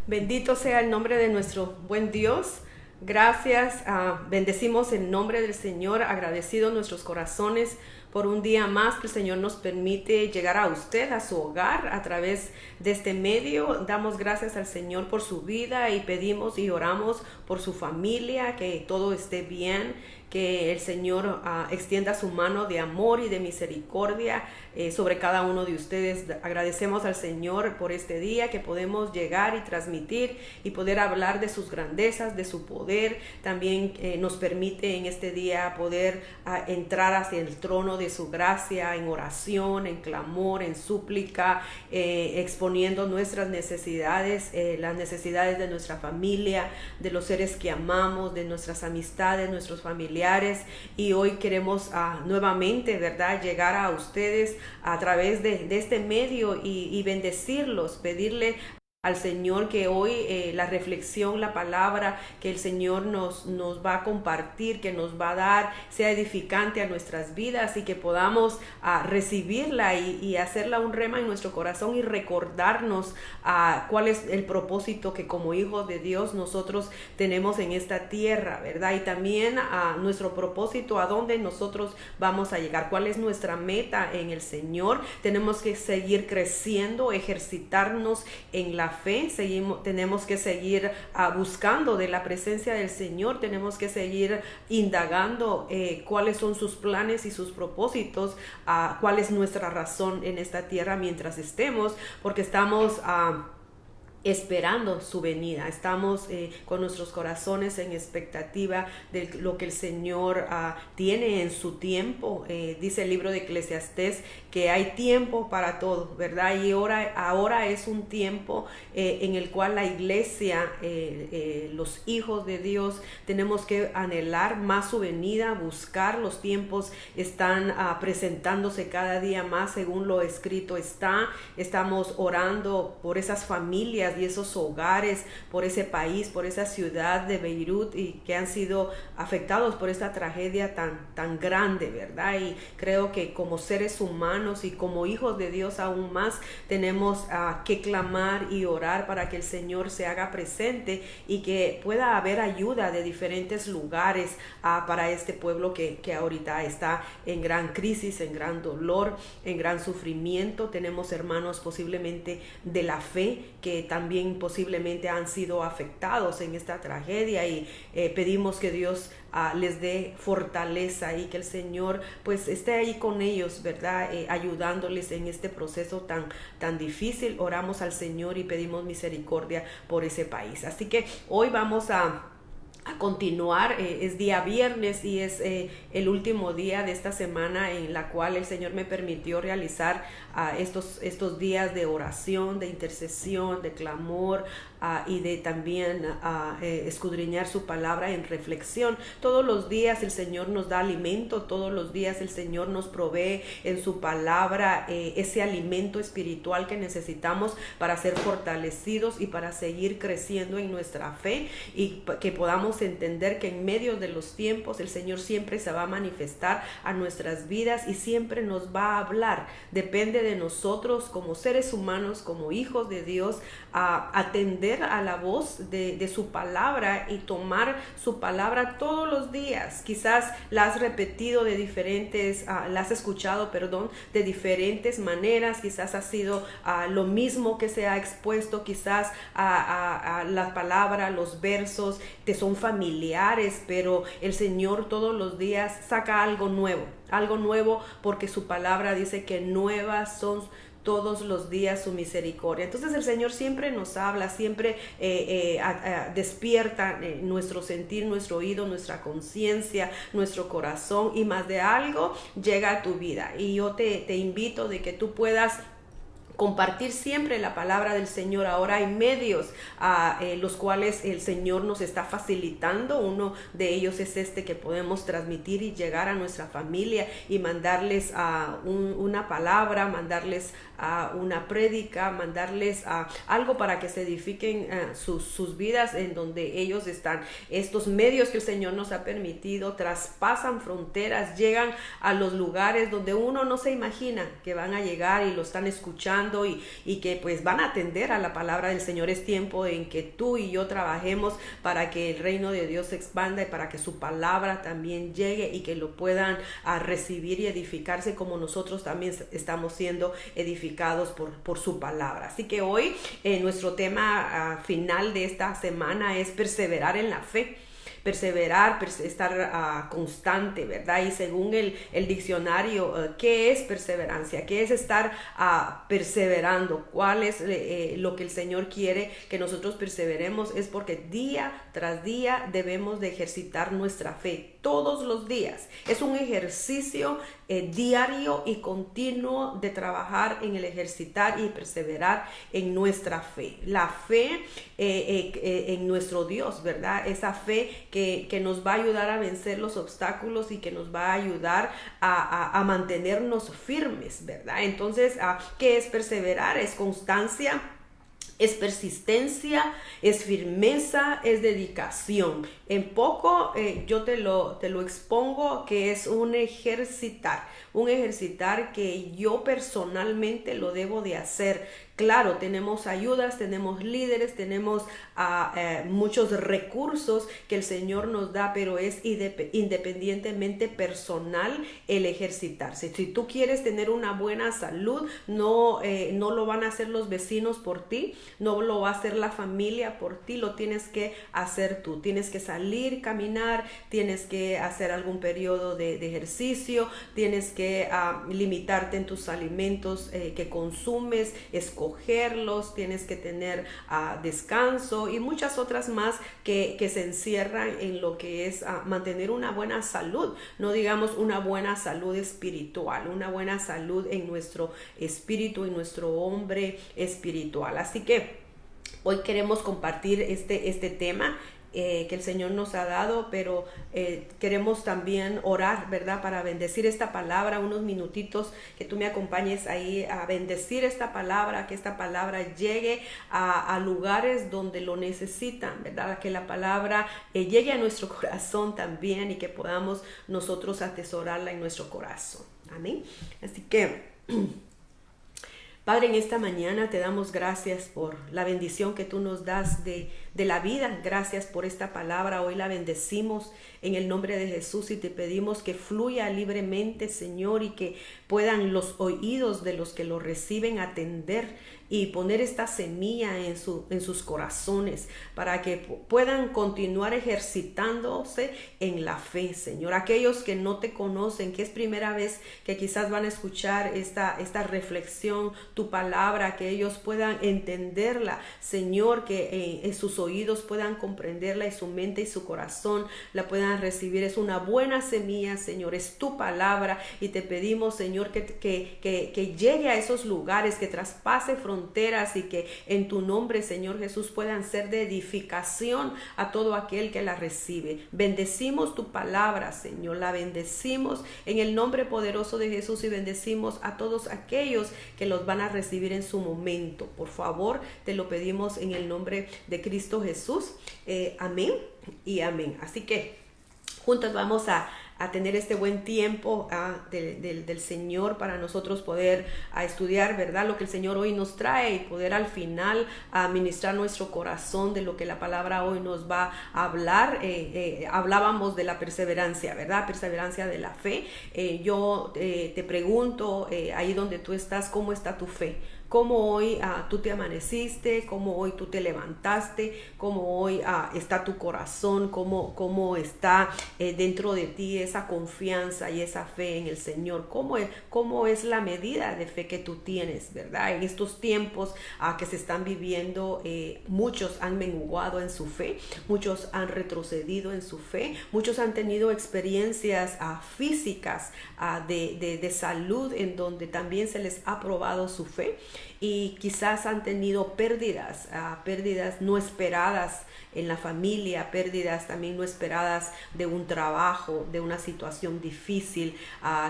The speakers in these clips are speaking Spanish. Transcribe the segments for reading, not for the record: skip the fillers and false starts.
Bendito sea el nombre de nuestro buen Dios. Gracias, bendecimos el nombre del Señor, agradecidos nuestros corazones por un día más que el Señor nos permite llegar a usted, a su hogar, a través de este medio. Damos gracias al Señor por su vida y pedimos y oramos por su familia, que todo esté bien, que el Señor extienda su mano de amor y de misericordia sobre cada uno de ustedes. Agradecemos al Señor por este día que podemos llegar y transmitir y poder hablar de sus grandezas, de su poder. También nos permite en este día poder entrar hacia el trono de su gracia en oración, en clamor, en súplica, exponiendo nuestras necesidades, las necesidades de nuestra familia, de los seres que amamos, de nuestras amistades, nuestros familiares. Y hoy queremos nuevamente, ¿verdad?, llegar a ustedes a través de este medio y bendecirlos, pedirle al Señor que hoy la reflexión, la palabra que el Señor nos va a compartir, que nos va a dar, sea edificante a nuestras vidas y que podamos recibirla y hacerla un rema en nuestro corazón y recordarnos cuál es el propósito que como hijos de Dios nosotros tenemos en esta tierra, ¿verdad? Y también nuestro propósito, a dónde nosotros vamos a llegar, cuál es nuestra meta en el Señor. Tenemos que seguir creciendo, ejercitarnos en la fe, tenemos que seguir buscando de la presencia del Señor, tenemos que seguir indagando cuáles son sus planes y sus propósitos, cuál es nuestra razón en esta tierra mientras estemos, porque estamos esperando su venida. Estamos con nuestros corazones en expectativa de lo que el Señor tiene en su tiempo. Dice el libro de Eclesiastés que hay tiempo para todo, ¿verdad? Y ahora es un tiempo en el cual la iglesia, los hijos de Dios, tenemos que anhelar más su venida, buscar. Los tiempos están presentándose cada día más según lo escrito está. Estamos orando por esas familias y esos hogares, por ese país, por esa ciudad de Beirut, y que han sido afectados por esta tragedia tan grande, ¿verdad? Y creo que como seres humanos y como hijos de Dios aún más tenemos que clamar y orar para que el Señor se haga presente y que pueda haber ayuda de diferentes lugares para este pueblo que ahorita está en gran crisis, en gran dolor, en gran sufrimiento. Tenemos hermanos posiblemente de la fe que también posiblemente han sido afectados en esta tragedia y pedimos que Dios les dé fortaleza y que el Señor pues esté ahí con ellos, ¿verdad? Ayudándoles en este proceso tan difícil. Oramos al Señor y pedimos misericordia por ese país. Así que hoy vamos a continuar. Es día viernes y es el último día de esta semana en la cual el Señor me permitió realizar estos días de oración, de intercesión, de clamor y de también escudriñar su palabra en reflexión. Todos los días el Señor nos da alimento, todos los días el Señor nos provee en su palabra ese alimento espiritual que necesitamos para ser fortalecidos y para seguir creciendo en nuestra fe, y que podamos entender que en medio de los tiempos el Señor siempre se va a manifestar a nuestras vidas y siempre nos va a hablar. Depende de nosotros como seres humanos, como hijos de Dios, atender a la voz de su palabra y tomar su palabra todos los días. Quizás la has repetido de diferentes, la has escuchado, de diferentes maneras. Quizás ha sido lo mismo que se ha expuesto. Quizás la palabra, los versos te son familiares, pero el Señor todos los días saca algo nuevo, porque su palabra dice que nuevas son todos los días su misericordia. Entonces el Señor siempre nos habla, siempre despierta nuestro sentir, nuestro oído, nuestra conciencia, nuestro corazón, y más de algo llega a tu vida. Y yo te invito de que tú puedas compartir siempre la palabra del Señor. Ahora hay medios los cuales el Señor nos está facilitando. Uno de ellos es este que podemos transmitir y llegar a nuestra familia y mandarles una palabra, mandarles una prédica, mandarles algo para que se edifiquen sus vidas en donde ellos están. Estos medios que el Señor nos ha permitido traspasan fronteras, llegan a los lugares donde uno no se imagina que van a llegar, y lo están escuchando escuchando y que pues van a atender a la palabra del Señor. Es tiempo en que tú y yo trabajemos para que el reino de Dios se expanda y para que su palabra también llegue y que lo puedan recibir y edificarse como nosotros también estamos siendo edificados por su palabra. Así que hoy nuestro tema final de esta semana es perseverar en la fe. Perseverar, estar constante, ¿verdad? Y según el diccionario, ¿qué es perseverancia? ¿Qué es estar perseverando? ¿Cuál es lo que el Señor quiere que nosotros perseveremos? Es porque día tras día debemos de ejercitar nuestra fe todos los días. Es un ejercicio diario y continuo de trabajar en el ejercitar y perseverar en nuestra fe. La fe en nuestro Dios, ¿verdad? Esa fe que nos va a ayudar a vencer los obstáculos y que nos va a ayudar a mantenernos firmes, ¿verdad? Entonces, ¿qué es perseverar? Es constancia, es persistencia, es firmeza, es dedicación. En poco yo te lo expongo, que es un ejercitar que yo personalmente lo debo de hacer. Claro, tenemos ayudas, tenemos líderes, tenemos muchos recursos que el Señor nos da, pero es independientemente personal el ejercitarse. Si tú quieres tener una buena salud, no lo van a hacer los vecinos por ti, no lo va a hacer la familia por ti, lo tienes que hacer tú. Tienes que salir, caminar, tienes que hacer algún periodo de ejercicio, tienes que limitarte en tus alimentos que consumes, escogerlos, tienes que tener descanso y muchas otras más que se encierran en lo que es mantener una buena salud, no digamos una buena salud espiritual, una buena salud en nuestro espíritu, en nuestro hombre espiritual. Así que hoy queremos compartir este tema que el Señor nos ha dado, pero queremos también orar, ¿verdad? Para bendecir esta palabra, unos minutitos que tú me acompañes ahí a bendecir esta palabra, que esta palabra llegue a lugares donde lo necesitan, ¿verdad? Que la palabra llegue a nuestro corazón también y que podamos nosotros atesorarla en nuestro corazón. Amén. Así que Padre, en esta mañana te damos gracias por la bendición que tú nos das de la vida. Gracias por esta palabra. Hoy la bendecimos en el nombre de Jesús y te pedimos que fluya libremente, Señor, y que puedan los oídos de los que lo reciben atender y poner esta semilla en sus corazones para que puedan continuar ejercitándose en la fe, Señor. Aquellos que no te conocen, que es primera vez que quizás van a escuchar esta reflexión, tu palabra, que ellos puedan entenderla, Señor, que en sus oídos puedan comprenderla y su mente y su corazón la puedan recibir. Es una buena semilla, Señor, es tu palabra y te pedimos, Señor, que llegue a esos lugares, que traspase fronteras y que en tu nombre, Señor Jesús, puedan ser de edificación a todo aquel que la recibe. Bendecimos tu palabra, Señor, la bendecimos en el nombre poderoso de Jesús y bendecimos a todos aquellos que los van a recibir en su momento. Por favor, te lo pedimos en el nombre de Cristo Jesús. Amén y amén. Así que juntos vamos a tener este buen tiempo del Señor para nosotros poder estudiar, ¿verdad? Lo que el Señor hoy nos trae y poder al final ministrar nuestro corazón de lo que la palabra hoy nos va a hablar. Hablábamos de la perseverancia, ¿verdad? Perseverancia de la fe. Yo te pregunto, ahí donde tú estás, ¿cómo está tu fe? Cómo hoy tú te amaneciste, cómo hoy tú te levantaste, cómo hoy está tu corazón, cómo está dentro de ti esa confianza y esa fe en el Señor, cómo es la medida de fe que tú tienes, ¿verdad? En estos tiempos que se están viviendo, muchos han menguado en su fe, muchos han retrocedido en su fe, muchos han tenido experiencias físicas de salud en donde también se les ha probado su fe. Y quizás han tenido pérdidas no esperadas en la familia, pérdidas también no esperadas de un trabajo, de una situación difícil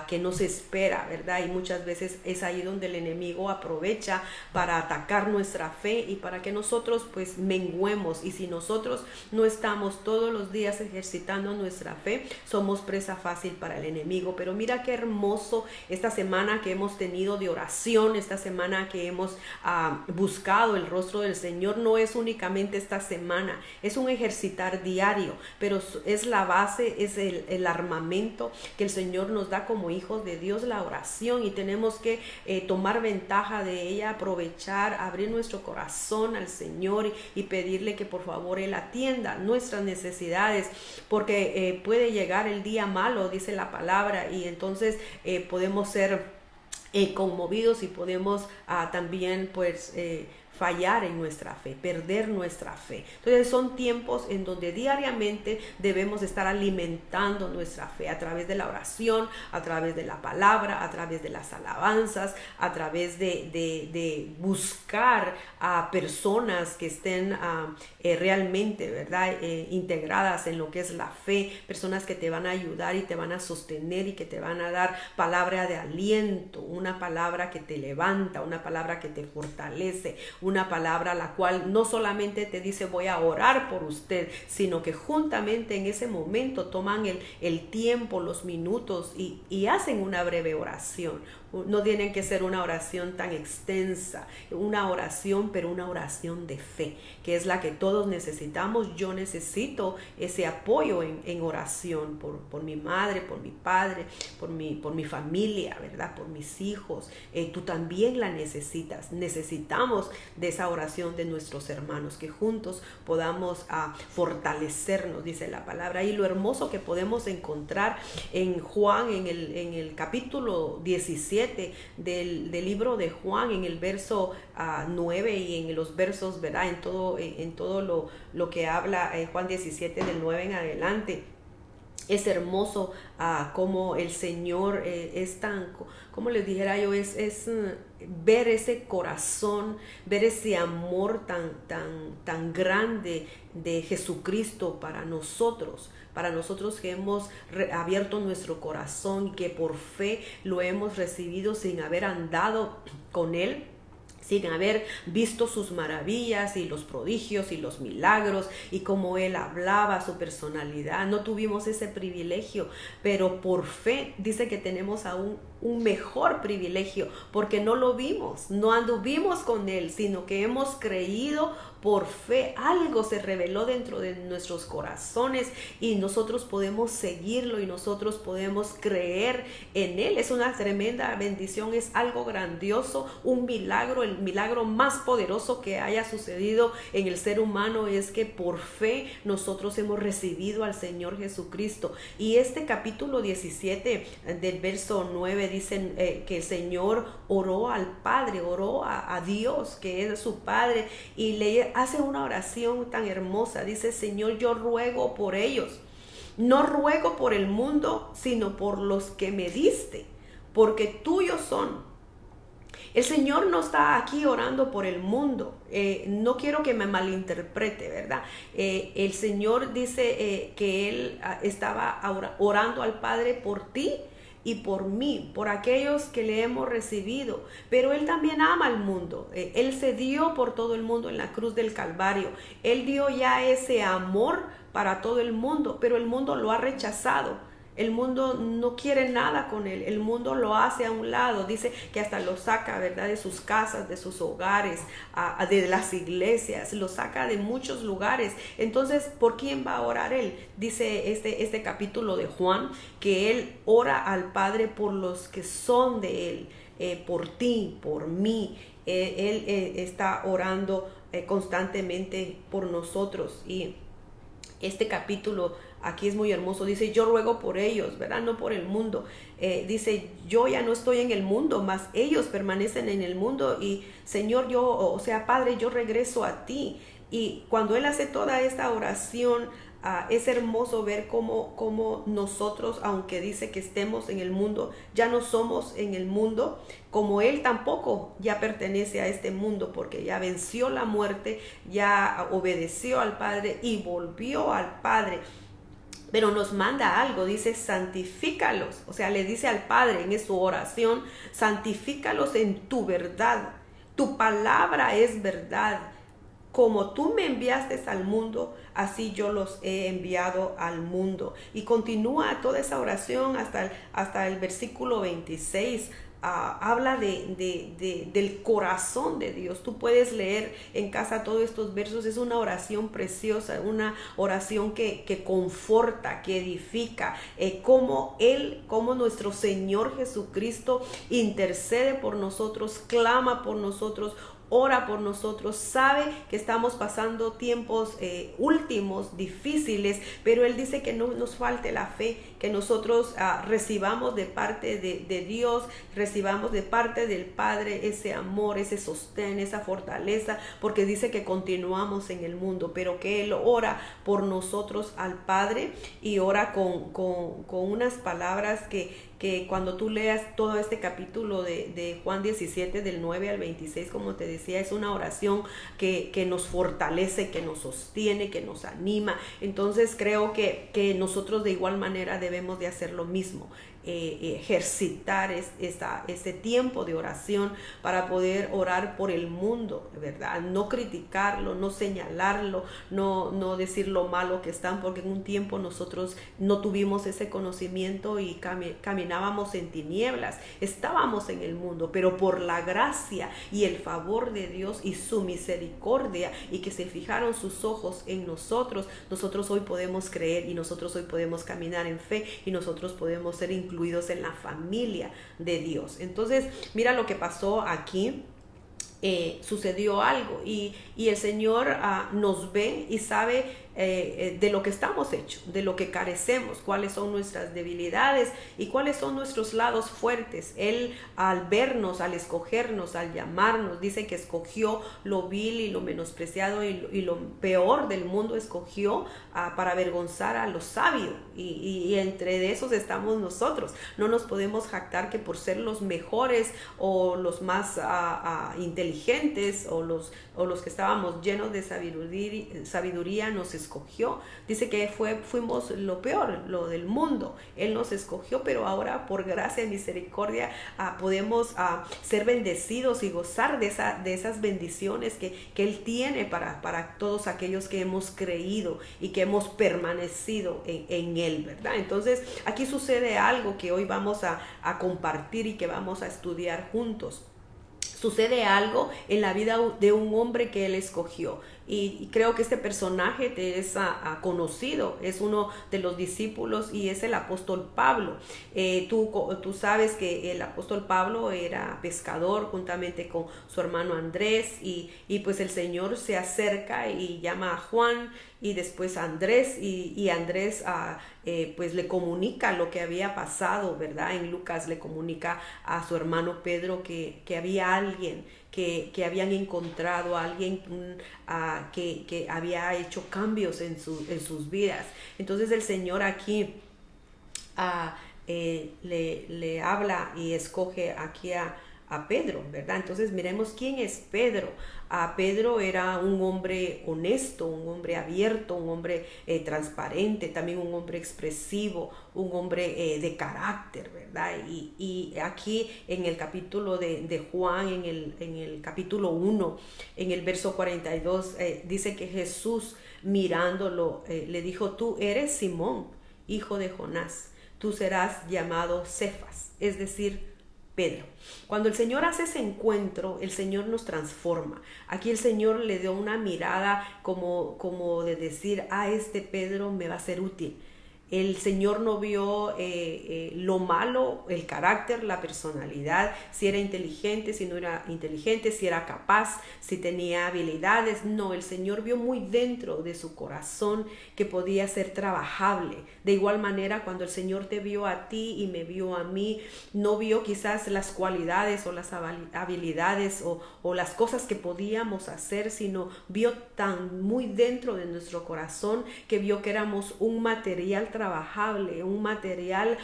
que no se espera, ¿verdad? Y muchas veces es ahí donde el enemigo aprovecha para atacar nuestra fe y para que nosotros pues menguemos. Y si nosotros no estamos todos los días ejercitando nuestra fe, somos presa fácil para el enemigo. Pero mira qué hermoso esta semana que hemos tenido de oración, esta semana que que hemos buscado el rostro del Señor, no es únicamente esta semana, es un ejercitar diario, pero es la base, es el armamento que el Señor nos da como hijos de Dios, la oración, y tenemos que tomar ventaja de ella, aprovechar, abrir nuestro corazón al Señor y pedirle que por favor Él atienda nuestras necesidades, porque puede llegar el día malo, dice la palabra, y entonces podemos ser conmovidos y podemos también pues fallar en nuestra fe, perder nuestra fe. Entonces son tiempos en donde diariamente debemos estar alimentando nuestra fe a través de la oración, a través de la palabra, a través de las alabanzas, a través de buscar a personas que estén realmente, ¿verdad? Integradas en lo que es la fe, personas que te van a ayudar y te van a sostener y que te van a dar palabra de aliento, una palabra que te levanta, una palabra que te fortalece, una palabra la cual no solamente te dice voy a orar por usted, sino que juntamente en ese momento toman el tiempo, los minutos y hacen una breve oración. No tienen que ser una oración tan extensa, una oración, pero una oración de fe, que es la que todos necesitamos. Yo necesito ese apoyo en oración por mi madre, por mi padre, por mi familia, ¿verdad? Por mis hijos. Tú también la necesitas. Necesitamos de esa oración de nuestros hermanos, que juntos podamos fortalecernos, dice la palabra. Y lo hermoso que podemos encontrar en Juan, en el capítulo 17, del libro de Juan, en el verso 9 y en los versos, ¿verdad? En todo lo que habla Juan 17 del 9 en adelante. Es hermoso como el Señor es tan, como les dijera yo, es ver ese corazón, ver ese amor tan grande de Jesucristo para nosotros que hemos abierto nuestro corazón, que por fe lo hemos recibido sin haber andado con Él, sin haber visto sus maravillas y los prodigios y los milagros y cómo Él hablaba, su personalidad. No tuvimos ese privilegio, pero por fe dice que tenemos aún un mejor privilegio, porque no lo vimos, no anduvimos con Él, sino que hemos creído por fe. Algo se reveló dentro de nuestros corazones y nosotros podemos seguirlo y nosotros podemos creer en Él. Es una tremenda bendición, es algo grandioso, un milagro. El milagro más poderoso que haya sucedido en el ser humano es que por fe nosotros hemos recibido al Señor Jesucristo. Y este capítulo 17 del verso 9 dicen que el Señor oró al Padre, oró a Dios, que es su Padre, y le hace una oración tan hermosa. Dice: Señor, yo ruego por ellos. No ruego por el mundo, sino por los que me diste, porque tuyos son. El Señor no está aquí orando por el mundo. No quiero que me malinterprete, ¿verdad? El Señor dice que Él estaba orando al Padre por ti y por mí, por aquellos que le hemos recibido. Pero Él también ama al mundo. Él se dio por todo el mundo en la cruz del Calvario. Él dio ya ese amor para todo el mundo, pero el mundo lo ha rechazado. El mundo no quiere nada con Él. El mundo lo hace a un lado. Dice que hasta lo saca, ¿verdad?, de sus casas, de sus hogares, de las iglesias. Lo saca de muchos lugares. Entonces, ¿por quién va a orar Él? Dice este capítulo de Juan que Él ora al Padre por los que son de Él. Por ti, por mí. Él está orando constantemente por nosotros. Y este capítulo aquí es muy hermoso. Dice: yo ruego por ellos, ¿verdad? No por el mundo. Dice: yo ya no estoy en el mundo, mas ellos permanecen en el mundo. Y Señor, Padre, yo regreso a ti. Y cuando Él hace toda esta oración, es hermoso ver cómo nosotros, aunque dice que estemos en el mundo, ya no somos en el mundo, como Él tampoco ya pertenece a este mundo, porque ya venció la muerte, ya obedeció al Padre y volvió al Padre. Pero nos manda algo, dice: santifícalos. O sea, le dice al Padre en su oración: santifícalos en tu verdad. Tu palabra es verdad. Como tú me enviaste al mundo, así yo los he enviado al mundo. Y continúa toda esa oración hasta el versículo 26. habla del corazón de Dios. Tú puedes leer en casa todos estos versos. Es una oración preciosa, una oración que conforta, que edifica, como nuestro Señor Jesucristo intercede por nosotros, clama por nosotros, ora por nosotros, sabe que estamos pasando tiempos últimos, difíciles, pero Él dice que no nos falte la fe, que nosotros recibamos de parte de Dios, recibamos de parte del Padre ese amor, ese sostén, esa fortaleza, porque dice que continuamos en el mundo, pero que Él ora por nosotros al Padre y ora con unas palabras que cuando tú leas todo este capítulo de Juan 17, del 9 al 26, como te decía, es una oración que nos fortalece, que nos sostiene, que nos anima. Entonces creo que nosotros de igual manera debemos de hacer lo mismo. Ejercitar ese tiempo de oración para poder orar por el mundo, ¿verdad? No criticarlo, no señalarlo, no decir lo malo que están, porque en un tiempo nosotros no tuvimos ese conocimiento y caminábamos en tinieblas, estábamos en el mundo, pero por la gracia y el favor de Dios y su misericordia, y que se fijaron sus ojos en nosotros hoy podemos creer, y nosotros hoy podemos caminar en fe, y nosotros podemos ser incluidos en la familia de Dios. Entonces, mira lo que pasó aquí. Sucedió algo y el Señor nos ve y sabe de lo que estamos hechos, de lo que carecemos, cuáles son nuestras debilidades y cuáles son nuestros lados fuertes. Él, al vernos, al escogernos, al llamarnos, dice que escogió lo vil y lo menospreciado y lo peor del mundo, escogió para avergonzar a los sabios, y entre esos estamos nosotros. No nos podemos jactar que por ser los mejores o los más inteligentes o los que estábamos llenos de sabiduría nos escogió. Dice que fuimos lo peor, lo del mundo. Él nos escogió, pero ahora por gracia y misericordia podemos ser bendecidos y gozar de esas bendiciones que Él tiene para todos aquellos que hemos creído y que hemos permanecido en Él, ¿verdad? Entonces aquí sucede algo que hoy vamos a compartir y que vamos a estudiar juntos. Sucede algo en la vida de un hombre que Él escogió. Y creo que este personaje te es conocido, es uno de los discípulos y es el apóstol Pablo. Tú sabes que el apóstol Pablo era pescador juntamente con su hermano Andrés, y pues el Señor se acerca y llama a Juan y después a Andrés, y Andrés pues le comunica lo que había pasado, ¿verdad? En Lucas le comunica a su hermano Pedro que había alguien que habían encontrado, a alguien que había hecho cambios en sus vidas. Entonces el Señor aquí le habla y escoge aquí a Pedro, ¿verdad? Entonces miremos quién es Pedro. Pedro era un hombre honesto, un hombre abierto, un hombre transparente, también un hombre expresivo, un hombre de carácter, ¿verdad? Y aquí en el capítulo de Juan, en el capítulo 1, en el verso 42, dice que Jesús, mirándolo, le dijo: tú eres Simón, hijo de Jonás, tú serás llamado Cefas, es decir, Pedro. Cuando el Señor hace ese encuentro, el Señor nos transforma. Aquí el Señor le dio una mirada como de decir: este Pedro me va a ser útil. El Señor no vio lo malo, el carácter, la personalidad, si era inteligente, si no era inteligente, si era capaz, si tenía habilidades. No, el Señor vio muy dentro de su corazón que podía ser trabajable. De igual manera, cuando el Señor te vio a ti y me vio a mí, no vio quizás las cualidades o las habilidades o las cosas que podíamos hacer, sino vio tan muy dentro de nuestro corazón que vio que éramos un material trabajable, un material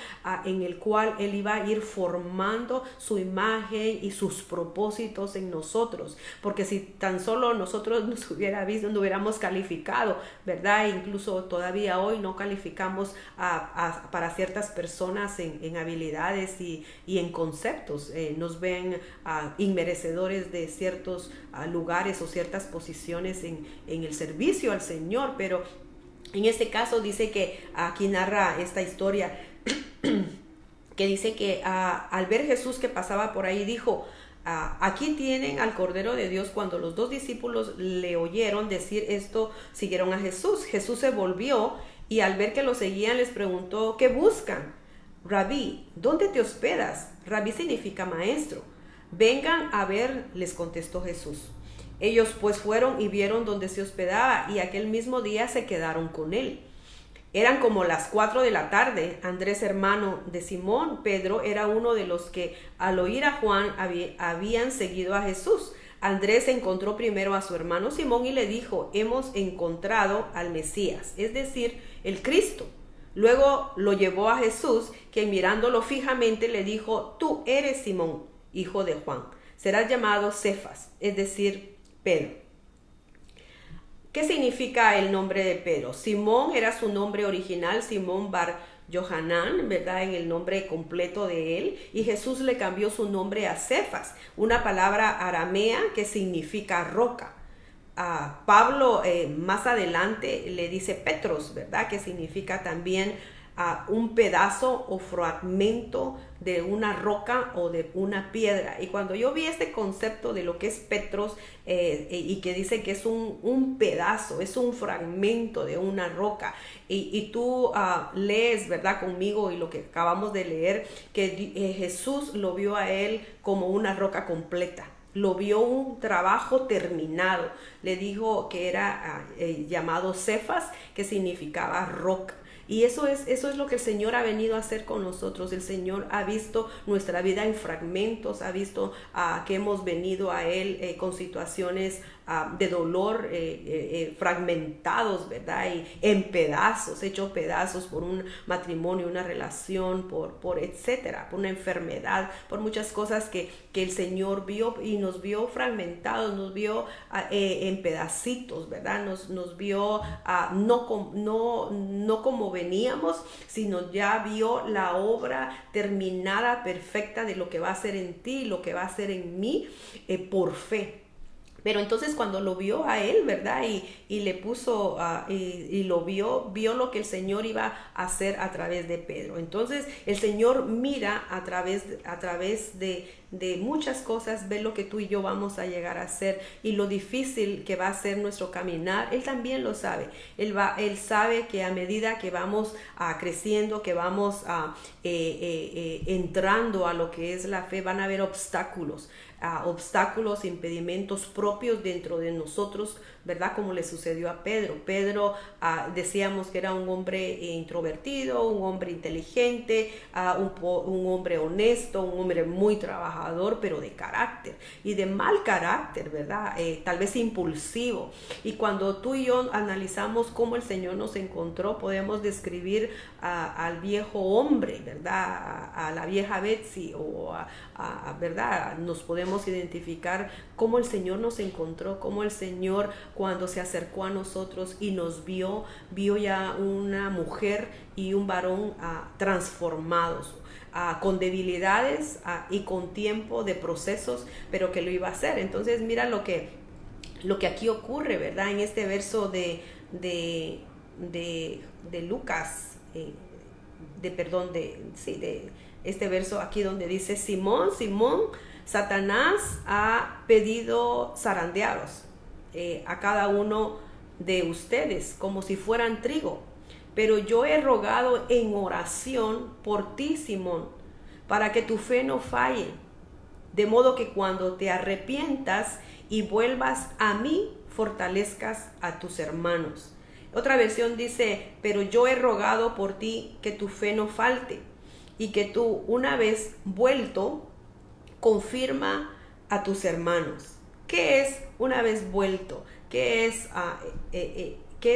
en el cual Él iba a ir formando su imagen y sus propósitos en nosotros, porque si tan solo nosotros nos hubiera visto, no hubiéramos calificado, ¿verdad? Incluso todavía hoy no calificamos para ciertas personas en habilidades y en conceptos. Nos ven inmerecedores de ciertos lugares o ciertas posiciones en el servicio al Señor, pero en este caso dice que aquí narra esta historia que dice que al ver Jesús que pasaba por ahí, dijo, aquí tienen al Cordero de Dios. Cuando los dos discípulos le oyeron decir esto, siguieron a Jesús. Jesús se volvió y al ver que lo seguían les preguntó, ¿qué buscan? Rabí, ¿dónde te hospedas? Rabí significa maestro. Vengan a ver, les contestó Jesús. Ellos pues fueron y vieron dónde se hospedaba y aquel mismo día se quedaron con él. Eran como las 4 de la tarde. Andrés, hermano de Simón Pedro, era uno de los que al oír a Juan habían seguido a Jesús. Andrés encontró primero a su hermano Simón y le dijo, hemos encontrado al Mesías, es decir, el Cristo. Luego lo llevó a Jesús, quien mirándolo fijamente le dijo, tú eres Simón, hijo de Juan. Serás llamado Cefas, es decir, Pedro. ¿Qué significa el nombre de Pedro? Simón era su nombre original, Simón Bar Yohanan, ¿verdad? En el nombre completo de él. Y Jesús le cambió su nombre a Cefas, una palabra aramea que significa roca. Pablo más adelante le dice Petros, ¿verdad? Que significa también un pedazo o fragmento de una roca o de una piedra. Y cuando yo vi este concepto de lo que es Petros y que dice que es un pedazo, es un fragmento de una roca, y tú lees, ¿verdad? Conmigo y lo que acabamos de leer, que Jesús lo vio a él como una roca completa. Lo vio un trabajo terminado. Le dijo que era llamado Cefas, que significaba roca. Y eso es lo que el Señor ha venido a hacer con nosotros. El Señor ha visto nuestra vida en fragmentos, ha visto que hemos venido a Él con situaciones de dolor, fragmentados, ¿verdad? Y en pedazos, hechos pedazos por un matrimonio, una relación, por etcétera, por una enfermedad, por muchas cosas que el Señor vio y nos vio fragmentados, nos vio en pedacitos, ¿verdad? Nos vio no como veníamos, sino ya vio la obra terminada, perfecta de lo que va a hacer en ti, lo que va a hacer en mí, por fe. Pero entonces cuando lo vio a él, ¿verdad? Y le puso, y lo vio lo que el Señor iba a hacer a través de Pedro. Entonces el Señor mira a través de muchas cosas, ve lo que tú y yo vamos a llegar a hacer y lo difícil que va a ser nuestro caminar. Él también lo sabe. Él sabe que a medida que vamos creciendo, que vamos entrando a lo que es la fe, van a haber obstáculos, impedimentos propios dentro de nosotros, ¿verdad? Como le sucedió a Pedro. Pedro decíamos que era un hombre introvertido, un hombre inteligente, un hombre honesto, un hombre muy trabajador, pero de carácter y de mal carácter, ¿verdad? Tal vez impulsivo. Y cuando tú y yo analizamos cómo el Señor nos encontró, podemos describir al viejo hombre, ¿verdad? A la vieja Betsy o ¿verdad? Nos podemos identificar cómo el Señor nos encontró, cómo el Señor cuando se acercó a nosotros y nos vio ya una mujer y un varón transformados, con debilidades y con tiempo de procesos, pero que lo iba a hacer. Entonces mira lo que aquí ocurre, ¿verdad? En este verso de Lucas, de este verso aquí donde dice, Simón, Satanás ha pedido zarandearos a cada uno de ustedes como si fueran trigo, pero yo he rogado en oración por ti, Simón, para que tu fe no falle, de modo que cuando te arrepientas y vuelvas a mí, fortalezcas a tus hermanos. Otra versión dice, pero yo he rogado por ti que tu fe no falte y que tú, una vez vuelto, confirma a tus hermanos. ¿Qué es una vez vuelto? ¿Qué es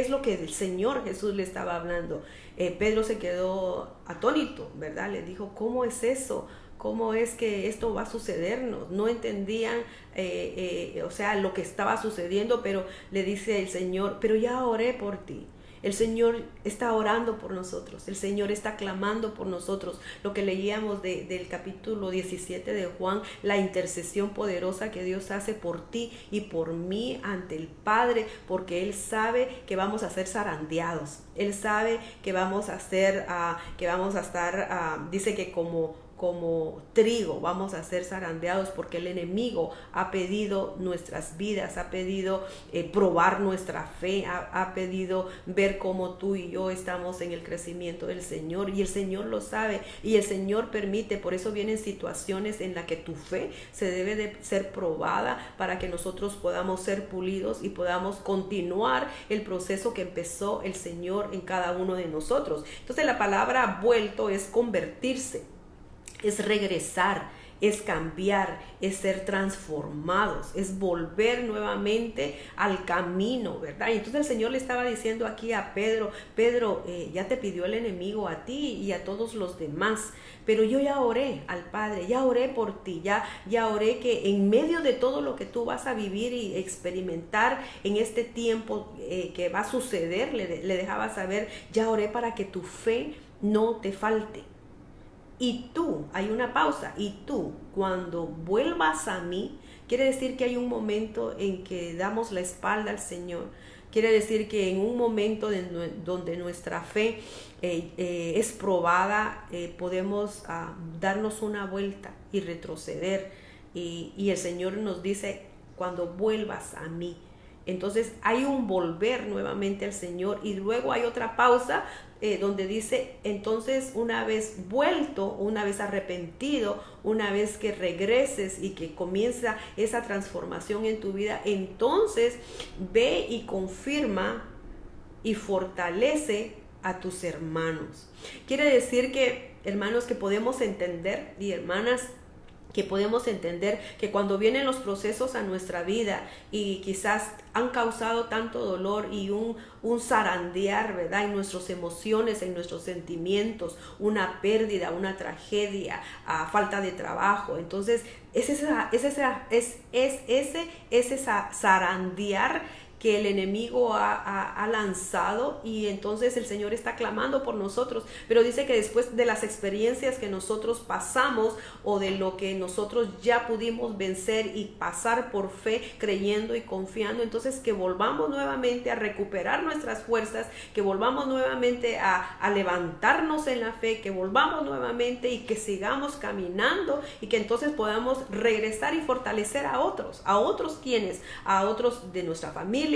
lo que el Señor Jesús le estaba hablando? Pedro se quedó atónito, ¿verdad? Le dijo, ¿cómo es eso? ¿Cómo es que esto va a sucedernos? No entendían, lo que estaba sucediendo, pero le dice el Señor, pero ya oré por ti. El Señor está orando por nosotros, el Señor está clamando por nosotros. Lo que leíamos del capítulo 17 de Juan, la intercesión poderosa que Dios hace por ti y por mí ante el Padre, porque Él sabe que vamos a ser zarandeados. Él sabe que vamos a estar, dice que como trigo vamos a ser zarandeados, porque el enemigo ha pedido nuestras vidas, ha pedido probar nuestra fe, ha pedido ver cómo tú y yo estamos en el crecimiento del Señor, y el Señor lo sabe, y el Señor permite. Por eso vienen situaciones en las que tu fe se debe de ser probada, para que nosotros podamos ser pulidos y podamos continuar el proceso que empezó el Señor en cada uno de nosotros. Entonces la palabra vuelto es convertirse, es regresar, es cambiar, es ser transformados, es volver nuevamente al camino, ¿verdad? Y entonces el Señor le estaba diciendo aquí a Pedro, ya te pidió el enemigo a ti y a todos los demás, pero yo ya oré al Padre, ya oré por ti, ya oré que en medio de todo lo que tú vas a vivir y experimentar en este tiempo que va a suceder, le dejaba saber, ya oré para que tu fe no te falte. Y tú, hay una pausa, y tú cuando vuelvas a mí, quiere decir que hay un momento en que damos la espalda al Señor. Quiere decir que en un momento donde nuestra fe es probada, podemos darnos una vuelta y retroceder. Y el Señor nos dice, cuando vuelvas a mí. Entonces hay un volver nuevamente al Señor, y luego hay otra pausa donde dice, entonces una vez vuelto, una vez arrepentido, una vez que regreses y que comienza esa transformación en tu vida, entonces ve y confirma y fortalece a tus hermanos. Quiere decir que, hermanos, que podemos entender, y hermanas, que podemos entender que cuando vienen los procesos a nuestra vida y quizás han causado tanto dolor y un zarandear, ¿verdad?, en nuestras emociones, en nuestros sentimientos, una pérdida, una tragedia, falta de trabajo. Entonces es ese zarandear que el enemigo ha lanzado, y entonces el Señor está clamando por nosotros, pero dice que después de las experiencias que nosotros pasamos, o de lo que nosotros ya pudimos vencer y pasar por fe, creyendo y confiando, entonces que volvamos nuevamente a recuperar nuestras fuerzas, que volvamos nuevamente a levantarnos en la fe, que volvamos nuevamente y que sigamos caminando, y que entonces podamos regresar y fortalecer a otros quienes, a otros de nuestra familia,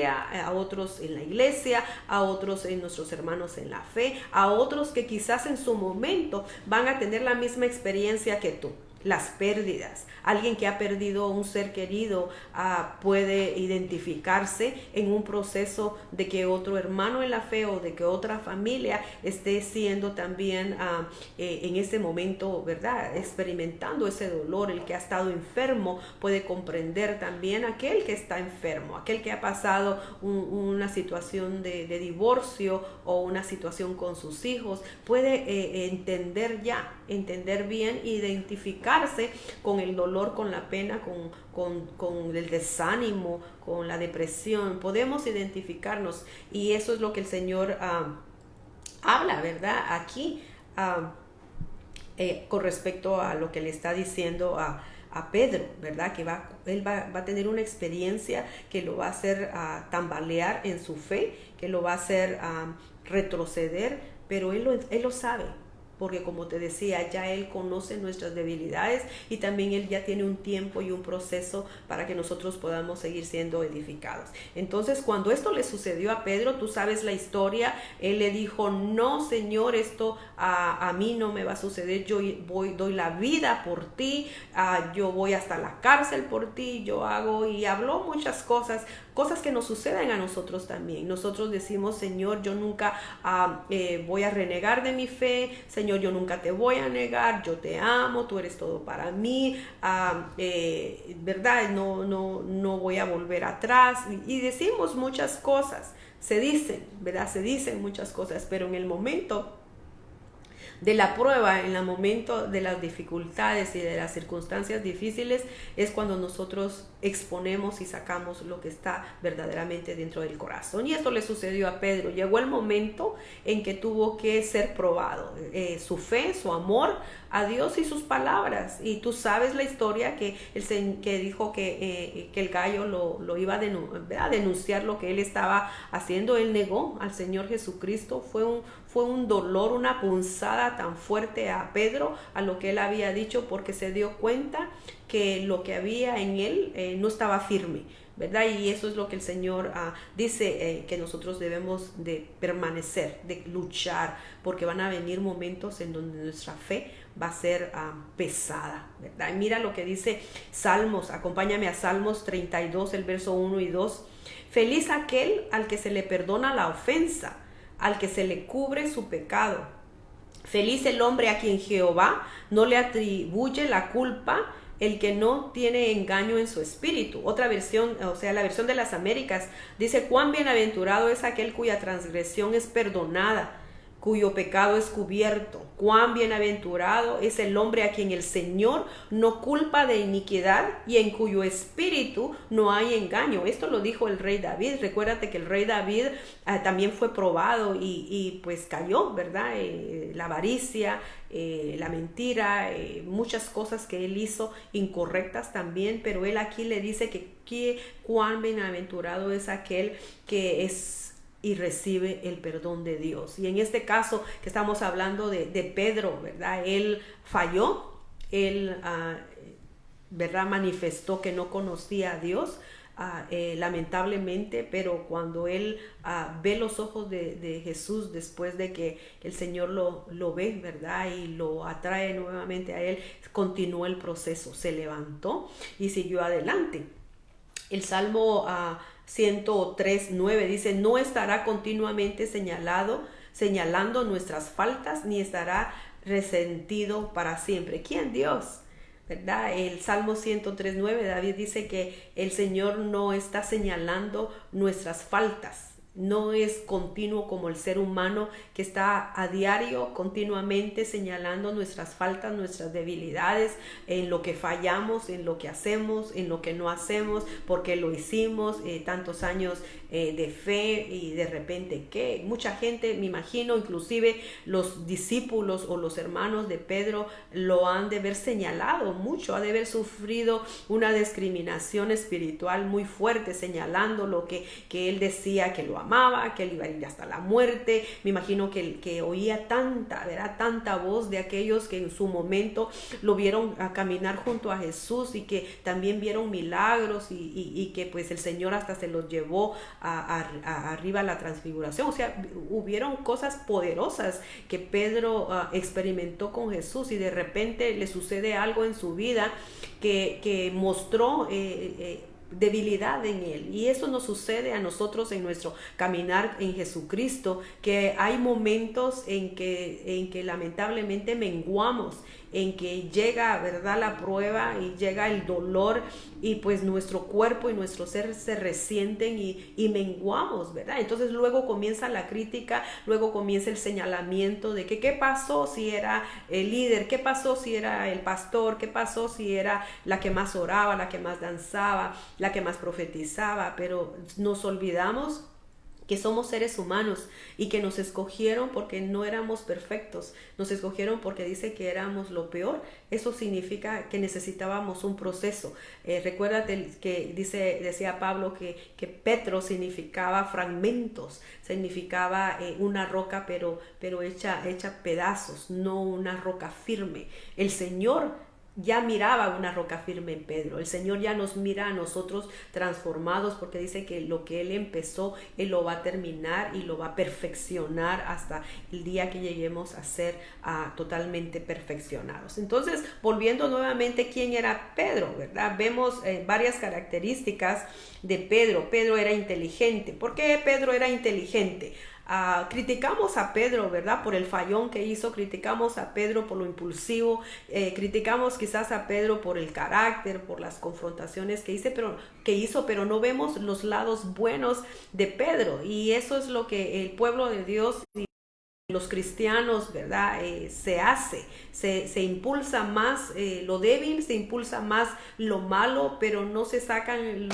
a otros en la iglesia, a otros en nuestros hermanos en la fe, a otros que quizás en su momento van a tener la misma experiencia que tú. Las pérdidas. Alguien que ha perdido un ser querido puede identificarse en un proceso de que otro hermano en la fe o de que otra familia esté siendo también en ese momento, ¿verdad?, experimentando ese dolor. El que ha estado enfermo puede comprender también aquel que está enfermo, aquel que ha pasado una situación de divorcio o una situación con sus hijos, puede entender bien, identificarse con el dolor, con la pena, con el desánimo, con la depresión. Podemos identificarnos, y eso es lo que el Señor habla, ¿verdad?, aquí con respecto a lo que le está diciendo a Pedro, ¿verdad?, que él va a tener una experiencia que lo va a hacer tambalear en su fe, que lo va a hacer retroceder, pero él lo sabe. Porque, como te decía, ya Él conoce nuestras debilidades, y también Él ya tiene un tiempo y un proceso para que nosotros podamos seguir siendo edificados. Entonces, cuando esto le sucedió a Pedro, tú sabes la historia. Él le dijo, no, Señor, esto a mí no me va a suceder. Yo doy la vida por ti, yo voy hasta la cárcel por ti, y habló muchas cosas que nos suceden a nosotros también. Nosotros decimos, Señor, yo nunca voy a renegar de mi fe. Señor, yo nunca te voy a negar, yo te amo, tú eres todo para mí, ¿verdad? No voy a volver atrás. Y decimos muchas cosas, se dicen, ¿verdad? Se dicen muchas cosas, pero en el momento de la prueba, en el momento de las dificultades y de las circunstancias difíciles, es cuando nosotros exponemos y sacamos lo que está verdaderamente dentro del corazón. Y esto le sucedió a Pedro. Llegó el momento en que tuvo que ser probado, su fe, su amor a Dios y sus palabras. Y tú sabes la historia que dijo que el gallo lo iba a denunciar lo que él estaba haciendo. Él negó al Señor Jesucristo. Fue un dolor, una punzada tan fuerte a Pedro, a lo que él había dicho, porque se dio cuenta que lo que había en él no estaba firme, ¿verdad? Y eso es lo que el Señor dice, que nosotros debemos de permanecer, de luchar, porque van a venir momentos en donde nuestra fe va a ser pesada, ¿verdad? Y mira lo que dice Salmos, acompáñame a Salmos 32, el verso 1 y 2. Feliz aquel al que se le perdona la ofensa, al que se le cubre su pecado. Feliz el hombre a quien Jehová no le atribuye la culpa, el que no tiene engaño en su espíritu. Otra versión, o sea, la versión de las Américas, dice: cuán bienaventurado es aquel cuya transgresión es perdonada, cuyo pecado es cubierto. Cuán bienaventurado es el hombre a quien el Señor no culpa de iniquidad y en cuyo espíritu no hay engaño. Esto lo dijo el rey David. Recuérdate que el rey David también fue probado y pues cayó, ¿verdad? La avaricia, la mentira, muchas cosas que él hizo incorrectas también, pero él aquí le dice que cuán bienaventurado es aquel que es y recibe el perdón de Dios. Y en este caso que estamos hablando de Pedro, ¿verdad? Él falló, él, ¿verdad? Manifestó que no conocía a Dios, lamentablemente, pero cuando él ve los ojos de Jesús, después de que el Señor lo ve, ¿verdad? Y lo atrae nuevamente a él, continuó el proceso, se levantó y siguió adelante. El Salmo 103:9 dice: no estará continuamente señalando nuestras faltas, ni estará resentido para siempre. ¿Quién? Dios, ¿verdad? El Salmo 103:9, David dice que el Señor no está señalando nuestras faltas. No es continuo como el ser humano que está a diario, continuamente señalando nuestras faltas, nuestras debilidades, en lo que fallamos, en lo que hacemos, en lo que no hacemos, porque lo hicimos, tantos años de fe y de repente que mucha gente, me imagino, inclusive los discípulos o los hermanos de Pedro lo han de haber señalado mucho, ha de haber sufrido una discriminación espiritual muy fuerte, señalando lo que él decía que lo amaba, que él iba a ir hasta la muerte. Me imagino que oía tanta voz de aquellos que en su momento lo vieron a caminar junto a Jesús y que también vieron milagros y que pues el Señor hasta se los llevó arriba a la transfiguración. O sea, hubieron cosas poderosas que Pedro experimentó con Jesús, y de repente le sucede algo en su vida que mostró debilidad en él, y eso nos sucede a nosotros en nuestro caminar en Jesucristo, que hay momentos en que lamentablemente menguamos, en que llega, ¿verdad?, la prueba y llega el dolor, y pues nuestro cuerpo y nuestro ser se resienten y menguamos, ¿verdad? Entonces luego comienza la crítica, luego comienza el señalamiento de que qué pasó si era el líder, qué pasó si era el pastor, qué pasó si era la que más oraba, la que más danzaba, la que más profetizaba. Pero nos olvidamos que somos seres humanos y que nos escogieron porque no éramos perfectos, nos escogieron porque dice que éramos lo peor. Eso significa que necesitábamos un proceso. Recuérdate que decía Pablo que Petro significaba fragmentos, significaba una roca pero hecha pedazos, no una roca firme. El Señor ya miraba una roca firme en Pedro. El Señor ya nos mira a nosotros transformados, porque dice que lo que Él empezó, Él lo va a terminar y lo va a perfeccionar hasta el día que lleguemos a ser totalmente perfeccionados. Entonces, volviendo nuevamente, ¿quién era Pedro? ¿Verdad? Vemos varias características de Pedro. Pedro era inteligente. ¿Por qué Pedro era inteligente? Criticamos a Pedro, ¿verdad?, por el fallón que hizo, criticamos a Pedro por lo impulsivo, criticamos quizás a Pedro por el carácter, por las confrontaciones que hizo, pero no vemos los lados buenos de Pedro, y eso es lo que el pueblo de Dios los cristianos, ¿verdad? Se impulsa más lo débil, se impulsa más lo malo, pero no se sacan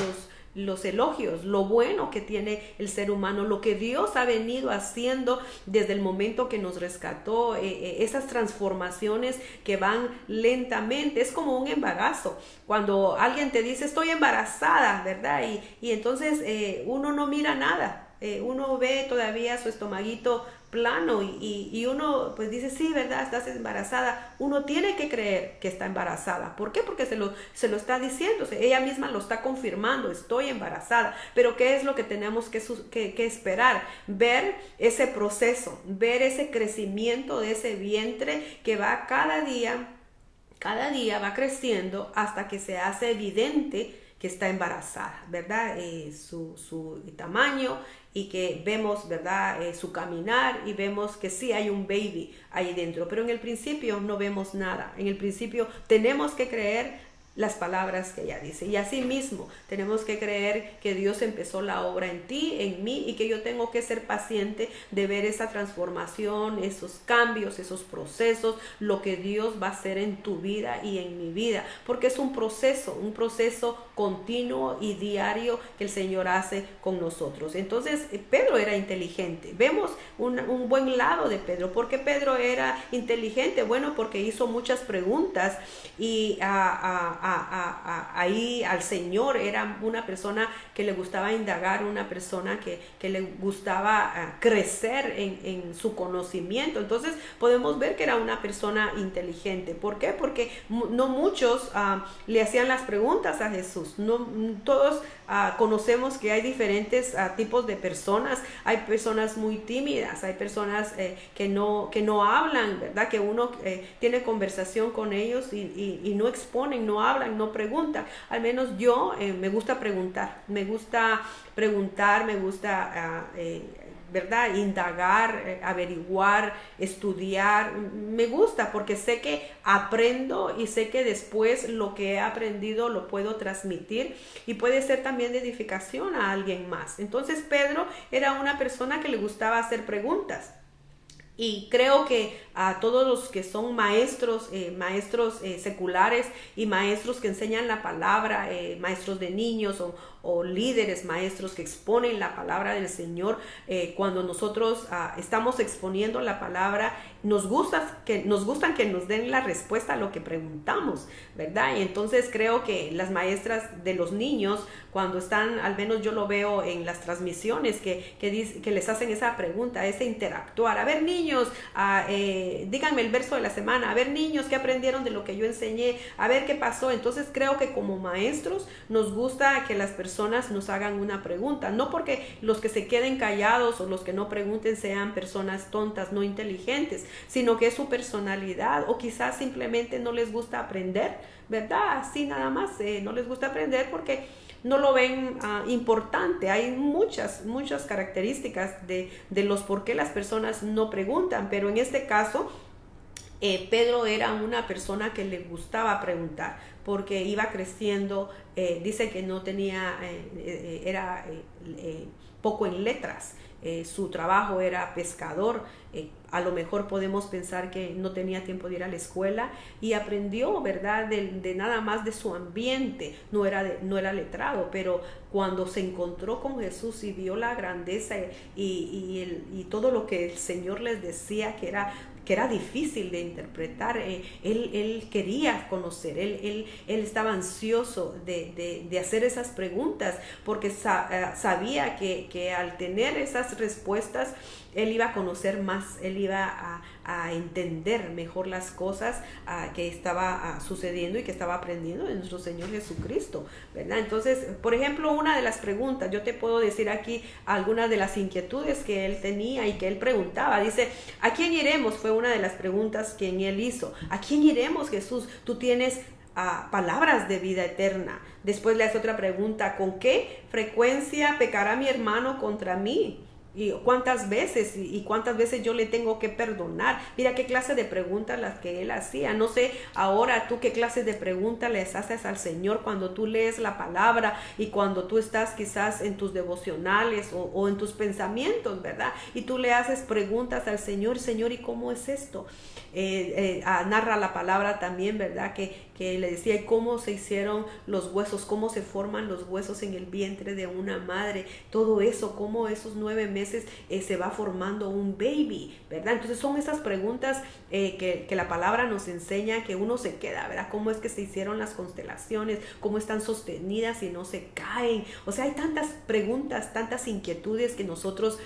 los elogios, lo bueno que tiene el ser humano, lo que Dios ha venido haciendo desde el momento que nos rescató, esas transformaciones que van lentamente. Es como un embarazo, cuando alguien te dice estoy embarazada, ¿verdad? Y entonces uno no mira nada. Uno ve todavía su estomaguito plano y uno pues dice, sí, ¿verdad? Estás embarazada. Uno tiene que creer que está embarazada. ¿Por qué? Porque se lo está diciendo. Ella misma lo está confirmando, estoy embarazada. Pero ¿qué es lo que tenemos que esperar? Ver ese proceso, ver ese crecimiento de ese vientre que va cada día va creciendo hasta que se hace evidente que está embarazada, ¿verdad? Su tamaño, y que vemos, ¿verdad? Su caminar, y vemos que sí hay un baby ahí dentro, pero en el principio no vemos nada. En el principio tenemos que creer las palabras que ella dice, y así mismo tenemos que creer que Dios empezó la obra en ti, en mí, y que yo tengo que ser paciente de ver esa transformación, esos cambios, esos procesos, lo que Dios va a hacer en tu vida y en mi vida, porque es un proceso continuo y diario que el Señor hace con nosotros. Entonces Pedro era inteligente. Vemos un buen lado de Pedro. ¿Por qué Pedro era inteligente? Bueno, porque hizo muchas preguntas, y ahí al Señor. Era una persona que le gustaba indagar, una persona que le gustaba crecer en su conocimiento. Entonces podemos ver que era una persona inteligente. ¿Por qué? Porque no muchos le hacían las preguntas a Jesús. No todos conocemos que hay diferentes tipos de personas. Hay personas muy tímidas, hay personas que no hablan, ¿verdad? Que uno tiene conversación con ellos y no exponen, no hablan, no preguntan. Al menos yo me gusta preguntar, ¿verdad? Indagar, averiguar, estudiar. Me gusta porque sé que aprendo y sé que después lo que he aprendido lo puedo transmitir y puede ser también de edificación a alguien más. Entonces Pedro era una persona que le gustaba hacer preguntas. Y creo que a todos los que son maestros seculares y maestros que enseñan la palabra, maestros de niños o líderes maestros que exponen la palabra del Señor, cuando nosotros estamos exponiendo la palabra, nos gustan que nos den la respuesta a lo que preguntamos, ¿verdad? Y entonces creo que las maestras de los niños, cuando están, al menos yo lo veo en las transmisiones, que les hacen esa pregunta, ese interactuar. A ver, niños, díganme el verso de la semana. A ver, niños, ¿qué aprendieron de lo que yo enseñé? A ver qué pasó. Entonces creo que como maestros nos gusta que las personas nos hagan una pregunta, no porque los que se queden callados o los que no pregunten sean personas tontas, no inteligentes, sino que es su personalidad, o quizás simplemente no les gusta aprender, ¿verdad? Así nada más, no les gusta aprender porque no lo ven importante. Hay muchas características de los por qué las personas no preguntan, pero en este caso Pedro era una persona que le gustaba preguntar porque iba creciendo. Dice que no tenía, era poco en letras. Su trabajo era pescador. A lo mejor podemos pensar que no tenía tiempo de ir a la escuela y aprendió, ¿verdad? De nada más de su ambiente. No era letrado, pero cuando se encontró con Jesús y vio la grandeza y todo lo que el Señor les decía que era difícil de interpretar, él quería conocer, él estaba ansioso de hacer esas preguntas porque sabía que al tener esas respuestas él iba a conocer más, él iba a entender mejor las cosas que estaba sucediendo y que estaba aprendiendo de nuestro Señor Jesucristo, ¿verdad? Entonces, por ejemplo, una de las preguntas, yo te puedo decir aquí algunas de las inquietudes que él tenía y que él preguntaba. Dice, ¿a quién iremos? Fue una de las preguntas que él hizo. ¿A quién iremos, Jesús? Tú tienes palabras de vida eterna. Después le hace otra pregunta, ¿con qué frecuencia pecará mi hermano contra mí? ¿Y cuántas veces? ¿Y cuántas veces yo le tengo que perdonar? Mira qué clase de preguntas las que él hacía. No sé ahora tú qué clase de preguntas les haces al Señor cuando tú lees la palabra y cuando tú estás quizás en tus devocionales o en tus pensamientos, ¿verdad? Y tú le haces preguntas al Señor, Señor, ¿y cómo es esto? Narra la palabra también, ¿verdad? Que le decía cómo se hicieron los huesos, cómo se forman los huesos en el vientre de una madre, todo eso, cómo esos 9 meses se va formando un baby, ¿verdad? Entonces son esas preguntas que la palabra nos enseña, que uno se queda, ¿verdad? Cómo es que se hicieron las constelaciones, cómo están sostenidas y no se caen. O sea, hay tantas preguntas, tantas inquietudes que nosotros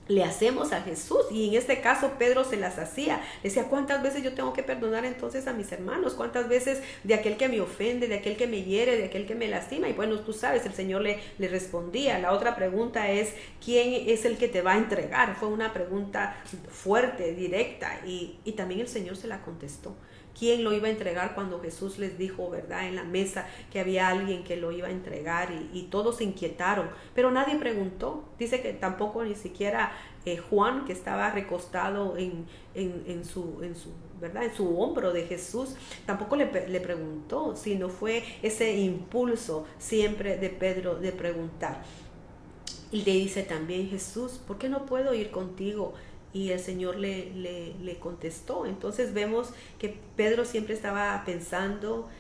le hacemos a Jesús, y en este caso Pedro se las hacía. Decía, ¿cuántas veces yo tengo que perdonar entonces a mis hermanos? ¿Cuántas veces de aquel que me ofende, de aquel que me hiere, de aquel que me lastima? Y bueno, tú sabes, el Señor le respondía. La otra pregunta es, ¿quién es el que te va a entregar? Fue una pregunta fuerte, directa, y también el Señor se la contestó. ¿Quién lo iba a entregar cuando Jesús les dijo, verdad, en la mesa que había alguien que lo iba a entregar? Y todos se inquietaron, pero nadie preguntó. Dice que tampoco ni siquiera Juan, que estaba recostado en su hombro de Jesús, tampoco le preguntó, sino fue ese impulso siempre de Pedro de preguntar. Y le dice también Jesús, ¿por qué no puedo ir contigo? Y el Señor le contestó. Entonces vemos que Pedro siempre estaba pensando,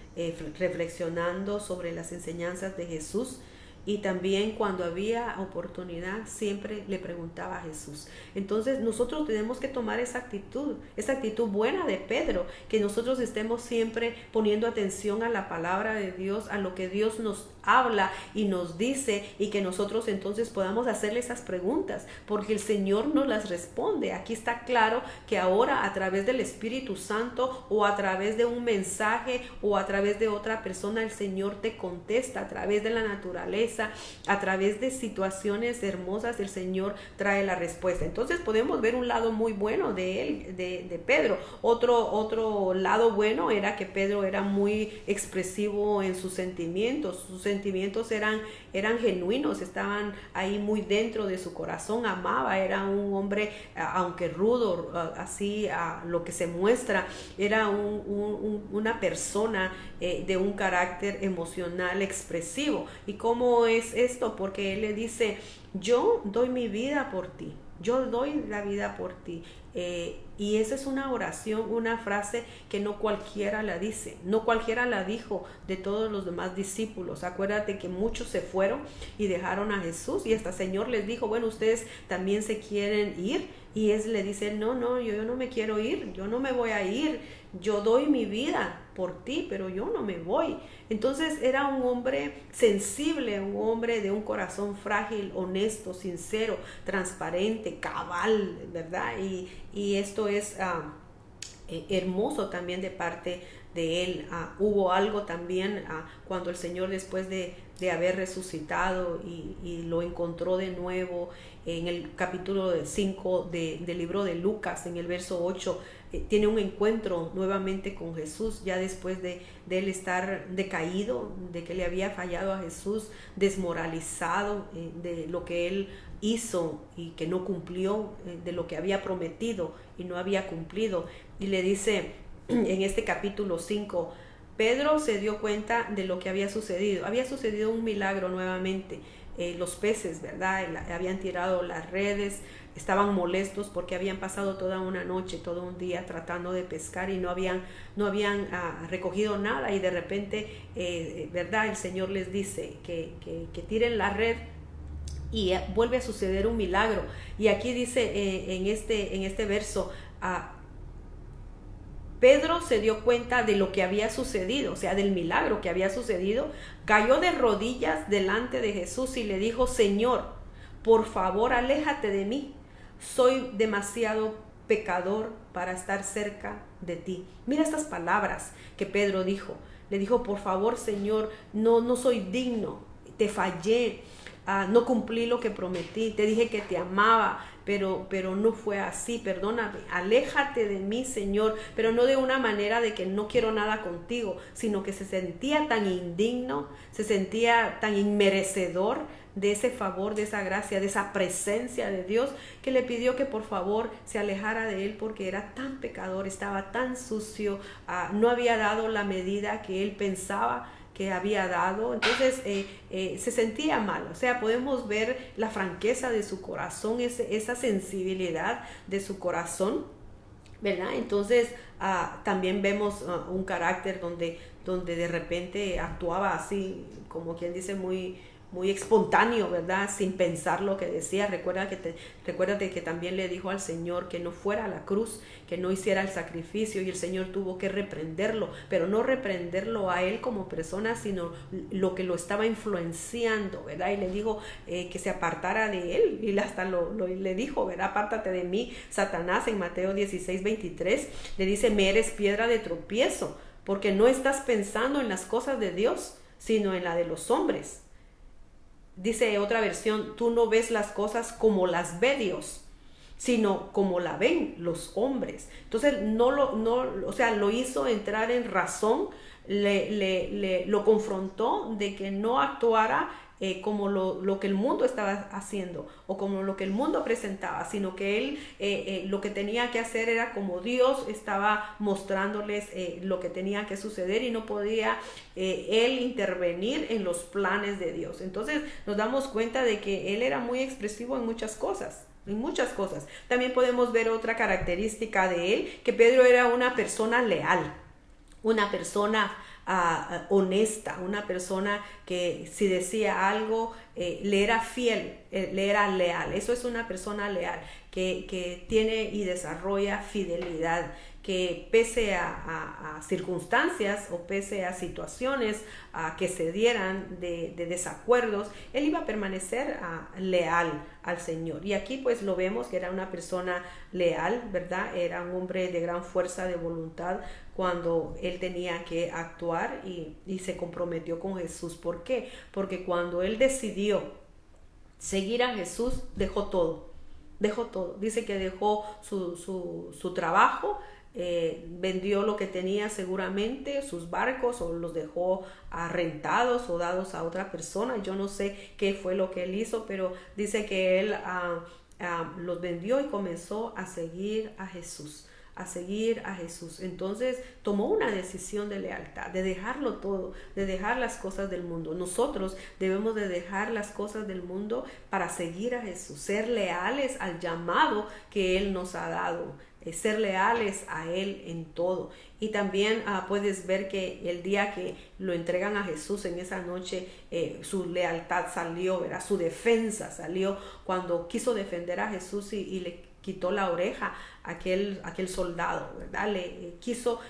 reflexionando sobre las enseñanzas de Jesús. Y también cuando había oportunidad siempre le preguntaba a Jesús. Entonces nosotros tenemos que tomar esa actitud buena de Pedro, que nosotros estemos siempre poniendo atención a la palabra de Dios, a lo que Dios nos habla y nos dice, y que nosotros entonces podamos hacerle esas preguntas, porque el Señor nos las responde. Aquí está claro que ahora a través del Espíritu Santo, o a través de un mensaje, o a través de otra persona, el Señor te contesta. A través de la naturaleza, a través de situaciones hermosas, el Señor trae la respuesta. Entonces podemos ver un lado muy bueno de él, de Pedro. Otro lado bueno era que Pedro era muy expresivo en sus sentimientos. Sus sentimientos eran genuinos, estaban ahí muy dentro de su corazón. Amaba, era un hombre, aunque rudo, así a lo que se muestra, era una persona de un carácter emocional expresivo. ¿Y cómo es esto? Porque él le dice, yo doy mi vida por ti, yo doy la vida por ti. Y esa es una oración, una frase que no cualquiera la dice, no cualquiera la dijo de todos los demás discípulos. Acuérdate que muchos se fueron y dejaron a Jesús, y hasta el Señor les dijo, bueno, ustedes también se quieren ir. Y él le dice, no, yo no me quiero ir, yo no me voy a ir, yo doy mi vida por ti, pero yo no me voy. Entonces era un hombre sensible, un hombre de un corazón frágil, honesto, sincero, transparente, cabal, ¿verdad? Y esto es hermoso también de parte de él. Hubo algo también cuando el Señor, después de haber resucitado y lo encontró de nuevo en el capítulo 5 del libro de Lucas, en el verso 8, tiene un encuentro nuevamente con Jesús, ya después de él estar decaído, de que le había fallado a Jesús, desmoralizado de lo que él hizo y que no cumplió, de lo que había prometido y no había cumplido. Y le dice en este capítulo 5, Pedro se dio cuenta de lo que había sucedido. Había sucedido un milagro nuevamente. Los peces, ¿verdad? Habían tirado las redes, estaban molestos porque habían pasado toda una noche, todo un día tratando de pescar y no habían recogido nada, y de repente, ¿verdad? El Señor les dice que tiren la red, y vuelve a suceder un milagro. Y aquí dice en este verso, Pedro se dio cuenta de lo que había sucedido, o sea, del milagro que había sucedido, cayó de rodillas delante de Jesús y le dijo, Señor, por favor, aléjate de mí, soy demasiado pecador para estar cerca de ti. Mira estas palabras que Pedro dijo. Le dijo, por favor, Señor, no soy digno, te fallé, no cumplí lo que prometí, te dije que te amaba, pero no fue así, perdóname, aléjate de mí, Señor, pero no de una manera de que no quiero nada contigo, sino que se sentía tan indigno, se sentía tan inmerecedor de ese favor, de esa gracia, de esa presencia de Dios, que le pidió que por favor se alejara de él porque era tan pecador, estaba tan sucio, no había dado la medida que él pensaba que había dado. Entonces se sentía mal. O sea, podemos ver la franqueza de su corazón, esa sensibilidad de su corazón, ¿verdad? Entonces también vemos un carácter donde de repente actuaba así, como quien dice, muy espontáneo, ¿verdad? Sin pensar lo que decía. Recuérdate que también le dijo al Señor que no fuera a la cruz, que no hiciera el sacrificio, y el Señor tuvo que reprenderlo, pero no reprenderlo a él como persona, sino lo que lo estaba influenciando, ¿verdad? Y le dijo que se apartara de él, y hasta le dijo, ¿verdad? Apártate de mí, Satanás, en Mateo 16:23, le dice, me eres piedra de tropiezo, porque no estás pensando en las cosas de Dios, sino en la de los hombres. Dice otra versión, tú no ves las cosas como las ve Dios, sino como la ven los hombres. Entonces lo hizo entrar en razón, lo confrontó de que no actuara como lo que el mundo estaba haciendo o como lo que el mundo presentaba, sino que él lo que tenía que hacer era como Dios estaba mostrándoles lo que tenía que suceder, y no podía él intervenir en los planes de Dios. Entonces nos damos cuenta de que él era muy expresivo en muchas cosas. También podemos ver otra característica de él, que Pedro era una persona leal, una persona honesta, una persona que si decía algo le era fiel, le era leal. Eso es una persona leal que tiene y desarrolla fidelidad, que pese a circunstancias o pese a situaciones que se dieran de desacuerdos, él iba a permanecer leal al Señor. Y aquí pues lo vemos que era una persona leal, ¿verdad? Era un hombre de gran fuerza de voluntad cuando él tenía que actuar y se comprometió con Jesús. ¿Por qué? Porque cuando él decidió seguir a Jesús, dejó todo. Dice que dejó su trabajo, vendió lo que tenía seguramente, sus barcos, o los dejó rentados o dados a otra persona. Yo no sé qué fue lo que él hizo, pero dice que él los vendió y comenzó a seguir a Jesús. Entonces tomó una decisión de lealtad, de dejarlo todo, de dejar las cosas del mundo. Nosotros debemos de dejar las cosas del mundo para seguir a Jesús, ser leales al llamado que Él nos ha dado, ser leales a Él en todo. Y también puedes ver que el día que lo entregan a Jesús, en esa noche su lealtad salió, ¿verdad? Su defensa salió cuando quiso defender a Jesús y le quitó la oreja a aquel soldado, ¿verdad? Quiso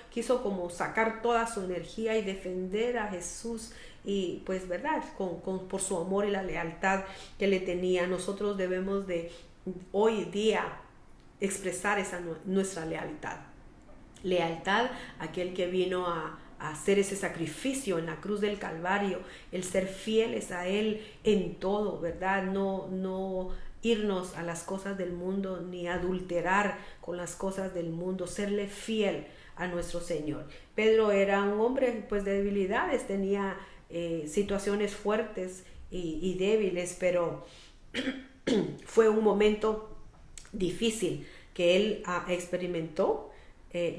como sacar toda su energía y defender a Jesús, y pues, ¿verdad? Por su amor y la lealtad que le tenía. Nosotros debemos de hoy día expresar nuestra lealtad a aquel que vino a hacer ese sacrificio en la cruz del Calvario, el ser fieles a Él en todo, ¿verdad? No irnos a las cosas del mundo, ni adulterar con las cosas del mundo, serle fiel a nuestro Señor. Pedro era un hombre pues de debilidades, tenía situaciones fuertes y débiles, pero fue un momento difícil que él experimentó.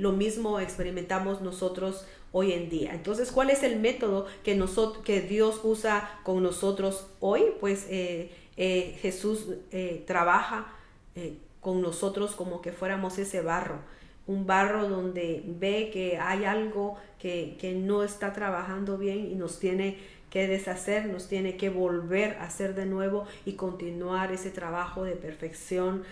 Lo mismo experimentamos nosotros hoy en día. Entonces, ¿cuál es el método que Dios usa con nosotros hoy? Pues Jesús trabaja con nosotros como que fuéramos ese barro, un barro donde ve que hay algo que no está trabajando bien y nos tiene que deshacer, nos tiene que volver a hacer de nuevo y continuar ese trabajo de perfección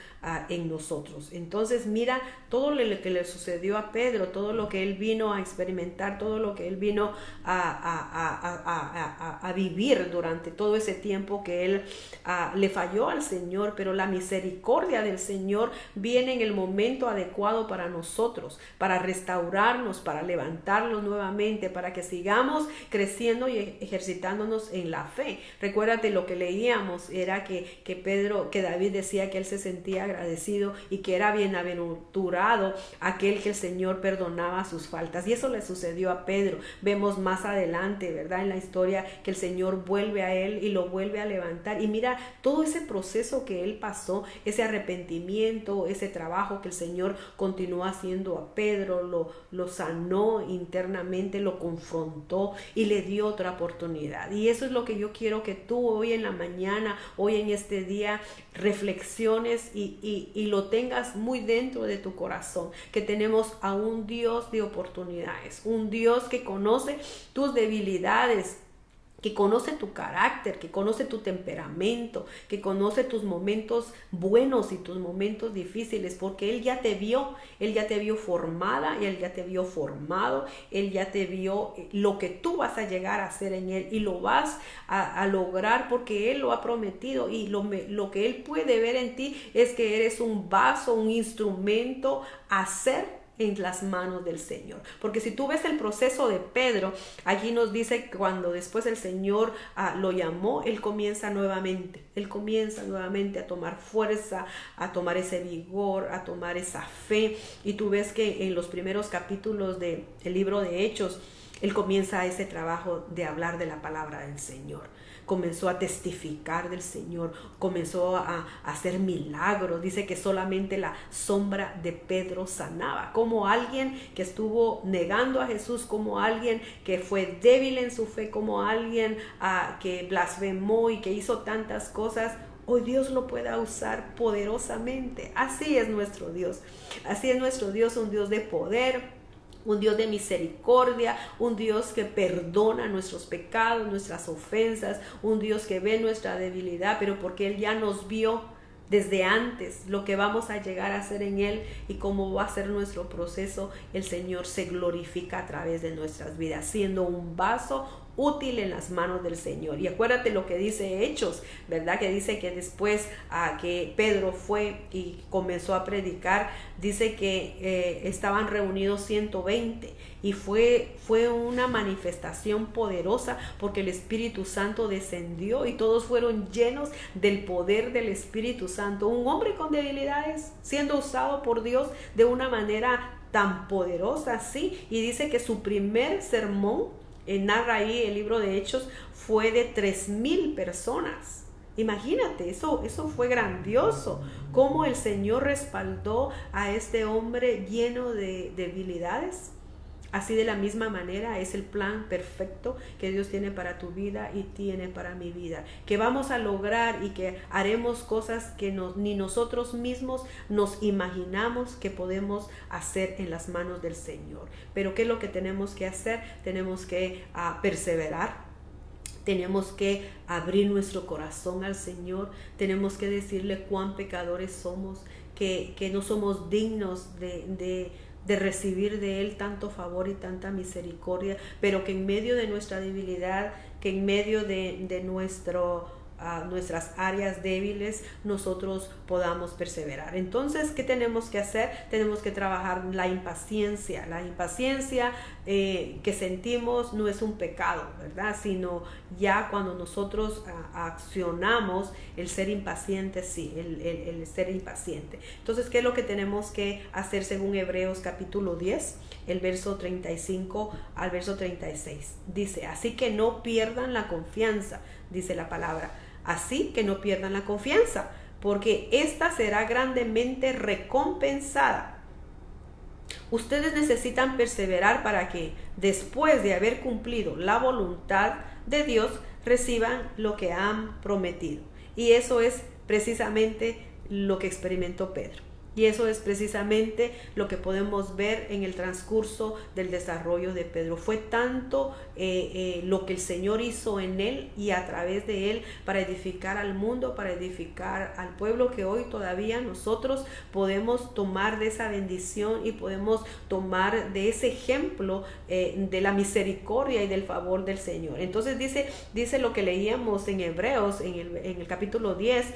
en nosotros. Entonces mira todo lo que le sucedió a Pedro, todo lo que él vino a experimentar, todo lo que él vino a vivir durante todo ese tiempo que él le falló al Señor, pero la misericordia del Señor viene en el momento adecuado para nosotros, para restaurarnos, para levantarnos nuevamente, para que sigamos creciendo y ejerciendo ejercitándonos en la fe. Recuérdate lo que leíamos, era que David decía que él se sentía agradecido y que era bienaventurado aquel que el Señor perdonaba sus faltas. Y eso le sucedió a Pedro. Vemos más adelante, ¿verdad?, en la historia, que el Señor vuelve a él y lo vuelve a levantar. Y mira todo ese proceso que él pasó, ese arrepentimiento, ese trabajo que el Señor continuó haciendo a Pedro, lo sanó internamente, lo confrontó y le dio otra oportunidad. Y eso es lo que yo quiero que tú hoy en la mañana, hoy en este día, reflexiones y lo tengas muy dentro de tu corazón, que tenemos a un Dios de oportunidades, un Dios que conoce tus debilidades, que conoce tu carácter, que conoce tu temperamento, que conoce tus momentos buenos y tus momentos difíciles, porque Él ya te vio formada, y Él ya te vio formado, Él ya te vio lo que tú vas a llegar a hacer en Él, y lo vas a lograr porque Él lo ha prometido. Y lo que Él puede ver en ti es que eres un vaso, un instrumento a ser en las manos del Señor. Porque si tú ves el proceso de Pedro, allí nos dice que cuando después el Señor lo llamó, él comienza nuevamente a tomar fuerza, a tomar ese vigor, a tomar esa fe. Y tú ves que en los primeros capítulos del libro de Hechos, él comienza ese trabajo de hablar de la palabra del Señor. Comenzó a testificar del Señor, comenzó a hacer milagros. Dice que solamente la sombra de Pedro sanaba. Como alguien que estuvo negando a Jesús, como alguien que fue débil en su fe, como alguien que blasfemó y que hizo tantas cosas, hoy Dios lo pueda usar poderosamente. Así es nuestro Dios. Así es nuestro Dios, un Dios de poder, un Dios de misericordia, un Dios que perdona nuestros pecados, nuestras ofensas, un Dios que ve nuestra debilidad, pero porque Él ya nos vio desde antes lo que vamos a llegar a hacer en Él y cómo va a ser nuestro proceso, el Señor se glorifica a través de nuestras vidas, siendo un vaso útil en las manos del Señor. Y acuérdate lo que dice Hechos, ¿verdad? Que dice que después que Pedro fue y comenzó a predicar, dice que estaban reunidos 120 y fue una manifestación poderosa, porque el Espíritu Santo descendió y todos fueron llenos del poder del Espíritu Santo. Un hombre con debilidades siendo usado por Dios de una manera tan poderosa, sí. Y dice que su primer sermón, narra ahí el libro de Hechos, fue de 3,000 personas. Imagínate, eso fue grandioso. Cómo el Señor respaldó a este hombre lleno de debilidades. Así de la misma manera es el plan perfecto que Dios tiene para tu vida y tiene para mi vida, que vamos a lograr y que haremos cosas que ni nosotros mismos nos imaginamos que podemos hacer en las manos del Señor. Pero ¿qué es lo que tenemos que hacer? Tenemos que perseverar. Tenemos que abrir nuestro corazón al Señor. Tenemos que decirle cuán pecadores somos, que no somos dignos de recibir de Él tanto favor y tanta misericordia, pero que en medio de nuestra debilidad, que en medio de nuestras áreas débiles, nosotros podamos perseverar. Entonces, ¿qué tenemos que hacer? Tenemos que trabajar la impaciencia. La impaciencia que sentimos no es un pecado, ¿verdad? Sino ya cuando nosotros accionamos el ser impaciente, sí, el ser impaciente. Entonces, ¿qué es lo que tenemos que hacer según Hebreos capítulo 10, el verso 35 al verso 36? Dice, así que no pierdan la confianza, dice la palabra. Así que no pierdan la confianza, porque ésta será grandemente recompensada. Ustedes necesitan perseverar para que, después de haber cumplido la voluntad de Dios, reciban lo que han prometido. Y eso es precisamente lo que experimentó Pedro. Y eso es precisamente lo que podemos ver en el transcurso del desarrollo de Pedro. Fue tanto lo que el Señor hizo en él y a través de él para edificar al mundo, para edificar al pueblo, que hoy todavía nosotros podemos tomar de esa bendición y podemos tomar de ese ejemplo de la misericordia y del favor del Señor. Entonces dice lo que leíamos en Hebreos, en el capítulo 10,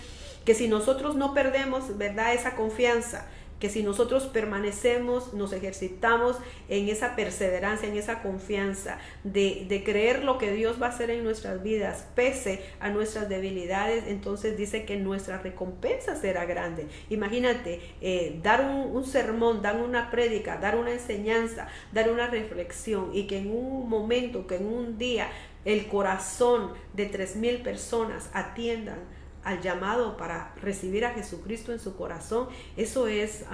que si nosotros no perdemos, ¿verdad?, esa confianza, que si nosotros permanecemos, nos ejercitamos en esa perseverancia, en esa confianza de creer lo que Dios va a hacer en nuestras vidas, pese a nuestras debilidades, entonces dice que nuestra recompensa será grande. Imagínate, dar un sermón, dar una prédica, dar una enseñanza, dar una reflexión, y que en un momento, que en un día, el corazón de 3,000 personas atiendan al llamado para recibir a Jesucristo en su corazón. Eso es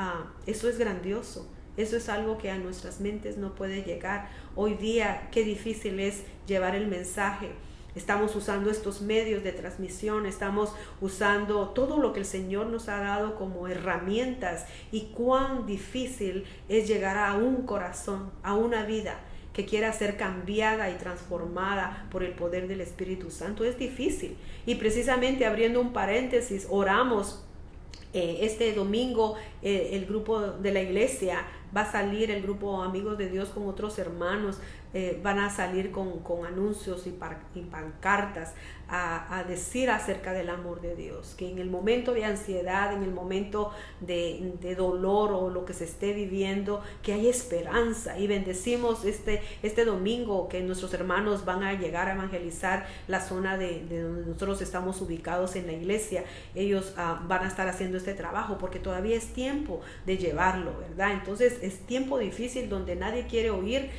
grandioso. Eso es algo que a nuestras mentes no puede llegar. Hoy día, qué difícil es llevar el mensaje. Estamos usando estos medios de transmisión, estamos usando todo lo que el Señor nos ha dado como herramientas, y cuán difícil es llegar a un corazón, a una vida que quiera ser cambiada y transformada por el poder del Espíritu Santo. Es difícil. Y precisamente, abriendo un paréntesis, oramos este domingo. El grupo de la iglesia va a salir, el grupo Amigos de Dios, con otros hermanos, van a salir con anuncios y pancartas a decir acerca del amor de Dios, que en el momento de ansiedad, en el momento de dolor o lo que se esté viviendo, que hay esperanza. Y bendecimos este domingo que nuestros hermanos van a llegar a evangelizar la zona de donde nosotros estamos ubicados en la iglesia. Ellos van a estar haciendo este trabajo porque todavía es tiempo de llevarlo, ¿verdad? Entonces es tiempo difícil donde nadie quiere oír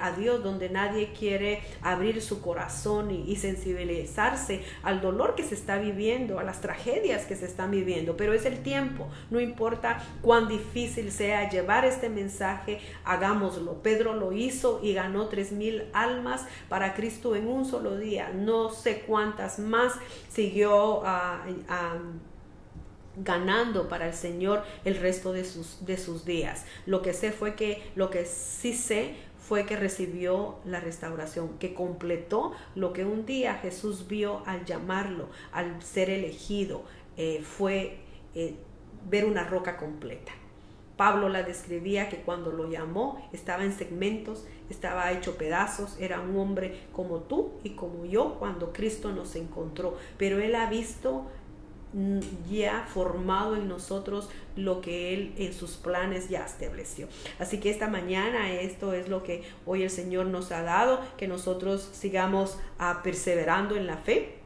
a Dios, donde nadie quiere abrir su corazón y sensibilizarse al dolor que se está viviendo, a las tragedias que se están viviendo. Pero es el tiempo, no importa cuán difícil sea llevar este mensaje, hagámoslo. Pedro lo hizo y ganó 3,000 almas para Cristo en un solo día. No sé cuántas más siguió ganando para el Señor el resto de sus días. Lo que sí sé fue que recibió la restauración, que completó lo que un día Jesús vio al llamarlo, al ser elegido, fue ver una roca completa. Pablo la describía que cuando lo llamó estaba en segmentos, estaba hecho pedazos, era un hombre como tú y como yo cuando Cristo nos encontró, pero él ha visto ya formado en nosotros lo que Él en sus planes ya estableció. Así que esta mañana esto es lo que hoy el Señor nos ha dado, que nosotros sigamos perseverando en la fe.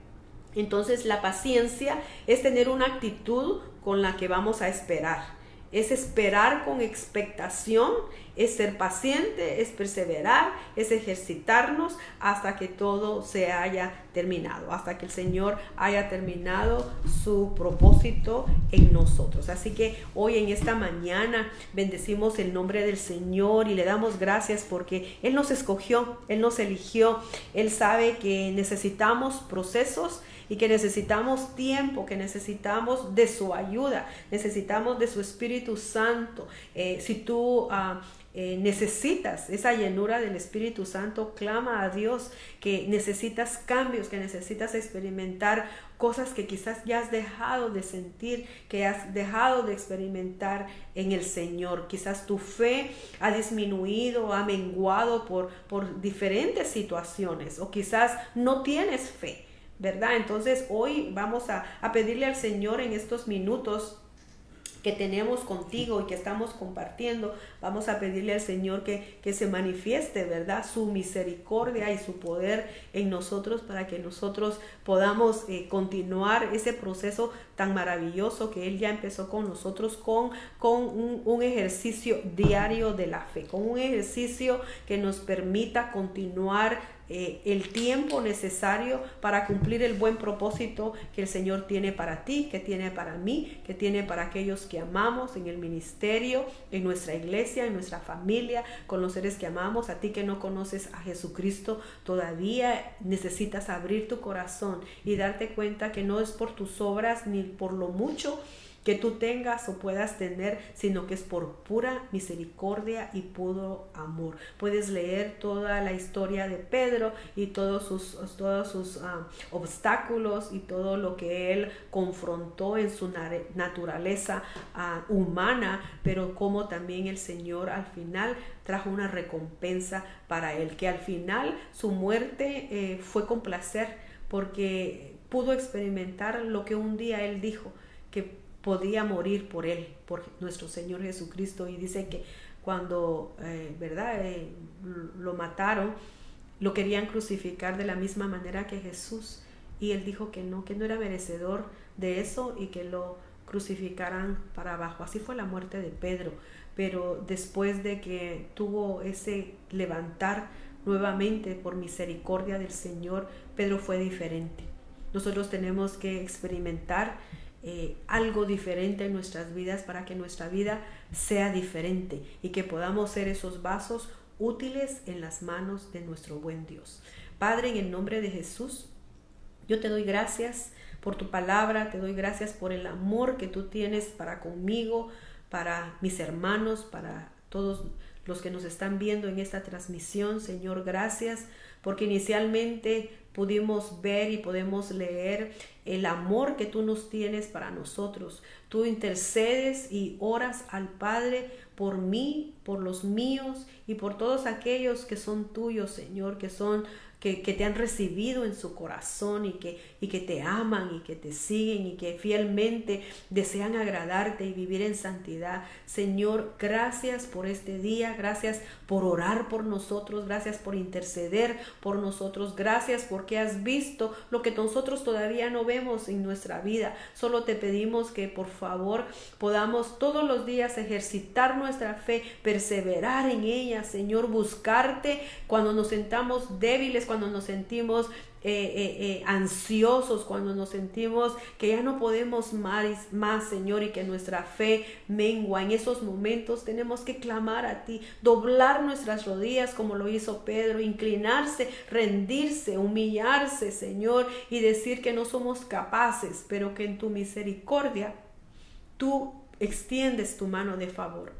Entonces la paciencia es tener una actitud con la que vamos a esperar. Es esperar con expectación, es ser paciente, es perseverar, es ejercitarnos hasta que todo se haya terminado, hasta que el Señor haya terminado su propósito en nosotros. Así que hoy en esta mañana bendecimos el nombre del Señor y le damos gracias porque Él nos escogió, Él nos eligió. Él sabe que necesitamos procesos y que necesitamos tiempo, que necesitamos de su ayuda, necesitamos de su Espíritu Santo. Si tú necesitas esa llenura del Espíritu Santo, clama a Dios, que necesitas cambios, que necesitas experimentar cosas que quizás ya has dejado de sentir, que has dejado de experimentar en el Señor. Quizás tu fe ha disminuido, ha menguado por diferentes situaciones, o quizás no tienes fe, ¿verdad? Entonces hoy vamos a pedirle al Señor en estos minutos que tenemos contigo y que estamos compartiendo, vamos a pedirle al Señor que se manifieste, ¿verdad?, su misericordia y su poder en nosotros para que nosotros podamos continuar ese proceso tan maravilloso que Él ya empezó con nosotros, con un ejercicio diario de la fe, con un ejercicio que nos permita continuar el tiempo necesario para cumplir el buen propósito que el Señor tiene para ti, que tiene para mí, que tiene para aquellos que amamos en el ministerio, en nuestra iglesia, en nuestra familia, con los seres que amamos. A ti que no conoces a Jesucristo, todavía necesitas abrir tu corazón y darte cuenta que no es por tus obras ni por lo mucho que tú tengas o puedas tener, sino que es por pura misericordia y puro amor. Puedes leer toda la historia de Pedro y todos sus obstáculos y todo lo que él confrontó en su naturaleza humana, pero como también el Señor al final trajo una recompensa para él, que al final su muerte fue con placer, porque pudo experimentar lo que un día él dijo, que podía morir por él, por nuestro Señor Jesucristo. Y dice que cuando lo mataron, lo querían crucificar de la misma manera que Jesús, y él dijo que no era merecedor de eso y que lo crucificaran para abajo. Así fue la muerte de Pedro, pero después de que tuvo ese levantar nuevamente por misericordia del Señor, Pedro fue diferente. Nosotros tenemos que experimentar algo diferente en nuestras vidas para que nuestra vida sea diferente y que podamos ser esos vasos útiles en las manos de nuestro buen Dios. Padre, en el nombre de Jesús, yo te doy gracias por tu palabra, te doy gracias por el amor que tú tienes para conmigo, para mis hermanos, para todos los que nos están viendo en esta transmisión. Señor, gracias porque inicialmente pudimos ver y podemos leer el amor que tú nos tienes para nosotros. Tú intercedes y oras al Padre por mí, por los míos y por todos aquellos que son tuyos, Señor, que te han recibido en su corazón y que te aman y que te siguen y que fielmente desean agradarte y vivir en santidad. Señor, gracias por este día, gracias por orar por nosotros, gracias por interceder por nosotros, gracias porque has visto lo que nosotros todavía no vemos en nuestra vida. Solo te pedimos que por favor podamos todos los días ejercitar nuestra fe, perseverar en ella, Señor, buscarte cuando nos sentamos débiles, cuando nos sentimos ansiosos, cuando nos sentimos que ya no podemos más, Señor, y que nuestra fe mengua. En esos momentos tenemos que clamar a ti, doblar nuestras rodillas como lo hizo Pedro, inclinarse, rendirse, humillarse, Señor, y decir que no somos capaces, pero que en tu misericordia tú extiendes tu mano de favor.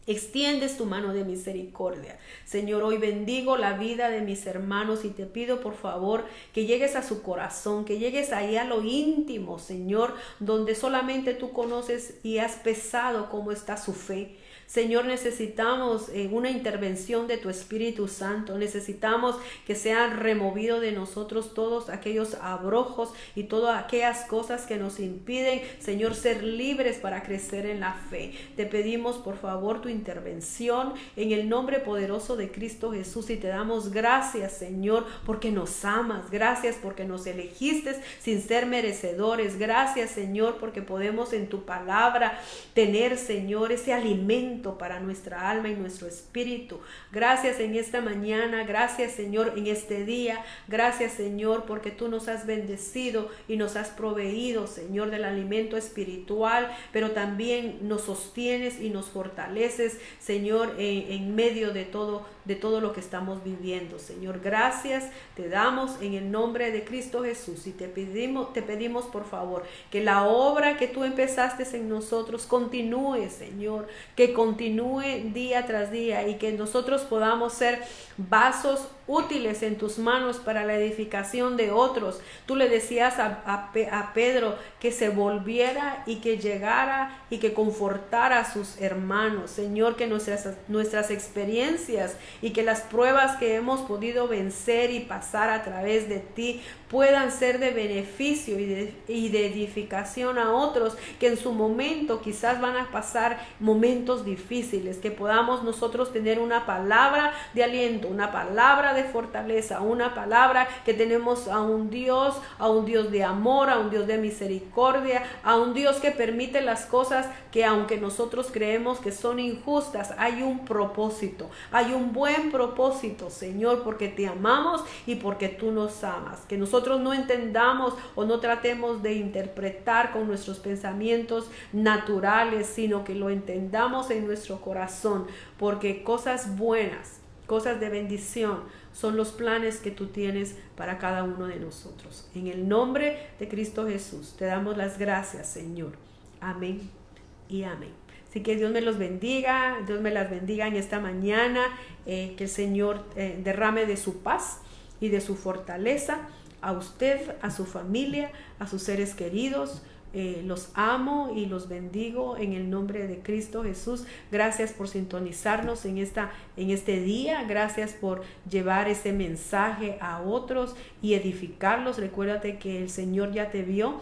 Extiendes tu mano de misericordia. Señor, hoy bendigo la vida de mis hermanos y te pido por favor que llegues a su corazón, que llegues ahí a lo íntimo, Señor, donde solamente tú conoces y has pesado cómo está su fe. Señor, necesitamos una intervención de tu Espíritu Santo. Necesitamos que sean removidos de nosotros todos aquellos abrojos y todas aquellas cosas que nos impiden, Señor, ser libres para crecer en la fe. Te pedimos, por favor, tu intervención en el nombre poderoso de Cristo Jesús y te damos gracias, Señor, porque nos amas. Gracias porque nos elegiste sin ser merecedores. Gracias, Señor, porque podemos en tu palabra tener, Señor, ese alimento para nuestra alma y nuestro espíritu. Gracias en esta mañana, gracias, Señor, en este día. Gracias, Señor, porque tú nos has bendecido y nos has proveído, Señor, del alimento espiritual, pero también nos sostienes y nos fortaleces, Señor, en medio de todo lo que estamos viviendo. Señor, gracias te damos en el nombre de Cristo Jesús y te pedimos por favor que la obra que tú empezaste en nosotros continúe, Señor, que continúe día tras día y que nosotros podamos ser vasos útiles en tus manos para la edificación de otros. Tú le decías a Pedro que se volviera y que llegara y que confortara a sus hermanos. Señor, que nuestras experiencias y que las pruebas que hemos podido vencer y pasar a través de ti puedan ser de beneficio y de edificación a otros que en su momento quizás van a pasar momentos difíciles, que podamos nosotros tener una palabra de aliento, una palabra de fortaleza, una palabra que tenemos a un Dios de amor, a un Dios de misericordia, a un Dios que permite las cosas que aunque nosotros creemos que son injustas, hay un propósito, hay un buen propósito, Señor, porque te amamos y porque tú nos amas. Que nosotros no entendamos o no tratemos de interpretar con nuestros pensamientos naturales, sino que lo entendamos en nuestro corazón, porque cosas buenas, cosas de bendición son los planes que tú tienes para cada uno de nosotros. En el nombre de Cristo Jesús te damos las gracias, Señor. Amén y amén. Así que Dios me los bendiga, Dios me las bendiga en esta mañana, que el Señor derrame de su paz y de su fortaleza a usted, a su familia, a sus seres queridos. Los amo y los bendigo en el nombre de Cristo Jesús. Gracias por sintonizarnos en este día. Gracias por llevar ese mensaje a otros y edificarlos. Recuérdate que el Señor ya te vio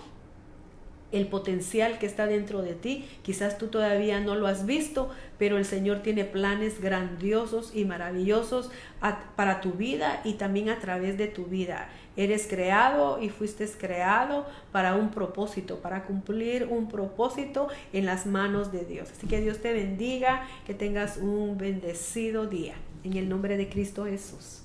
el potencial que está dentro de ti. Quizás tú todavía no lo has visto, pero el Señor tiene planes grandiosos y maravillosos para tu vida y también a través de tu vida. Eres creado y fuiste creado para un propósito, para cumplir un propósito en las manos de Dios. Así que Dios te bendiga, que tengas un bendecido día. En el nombre de Cristo Jesús.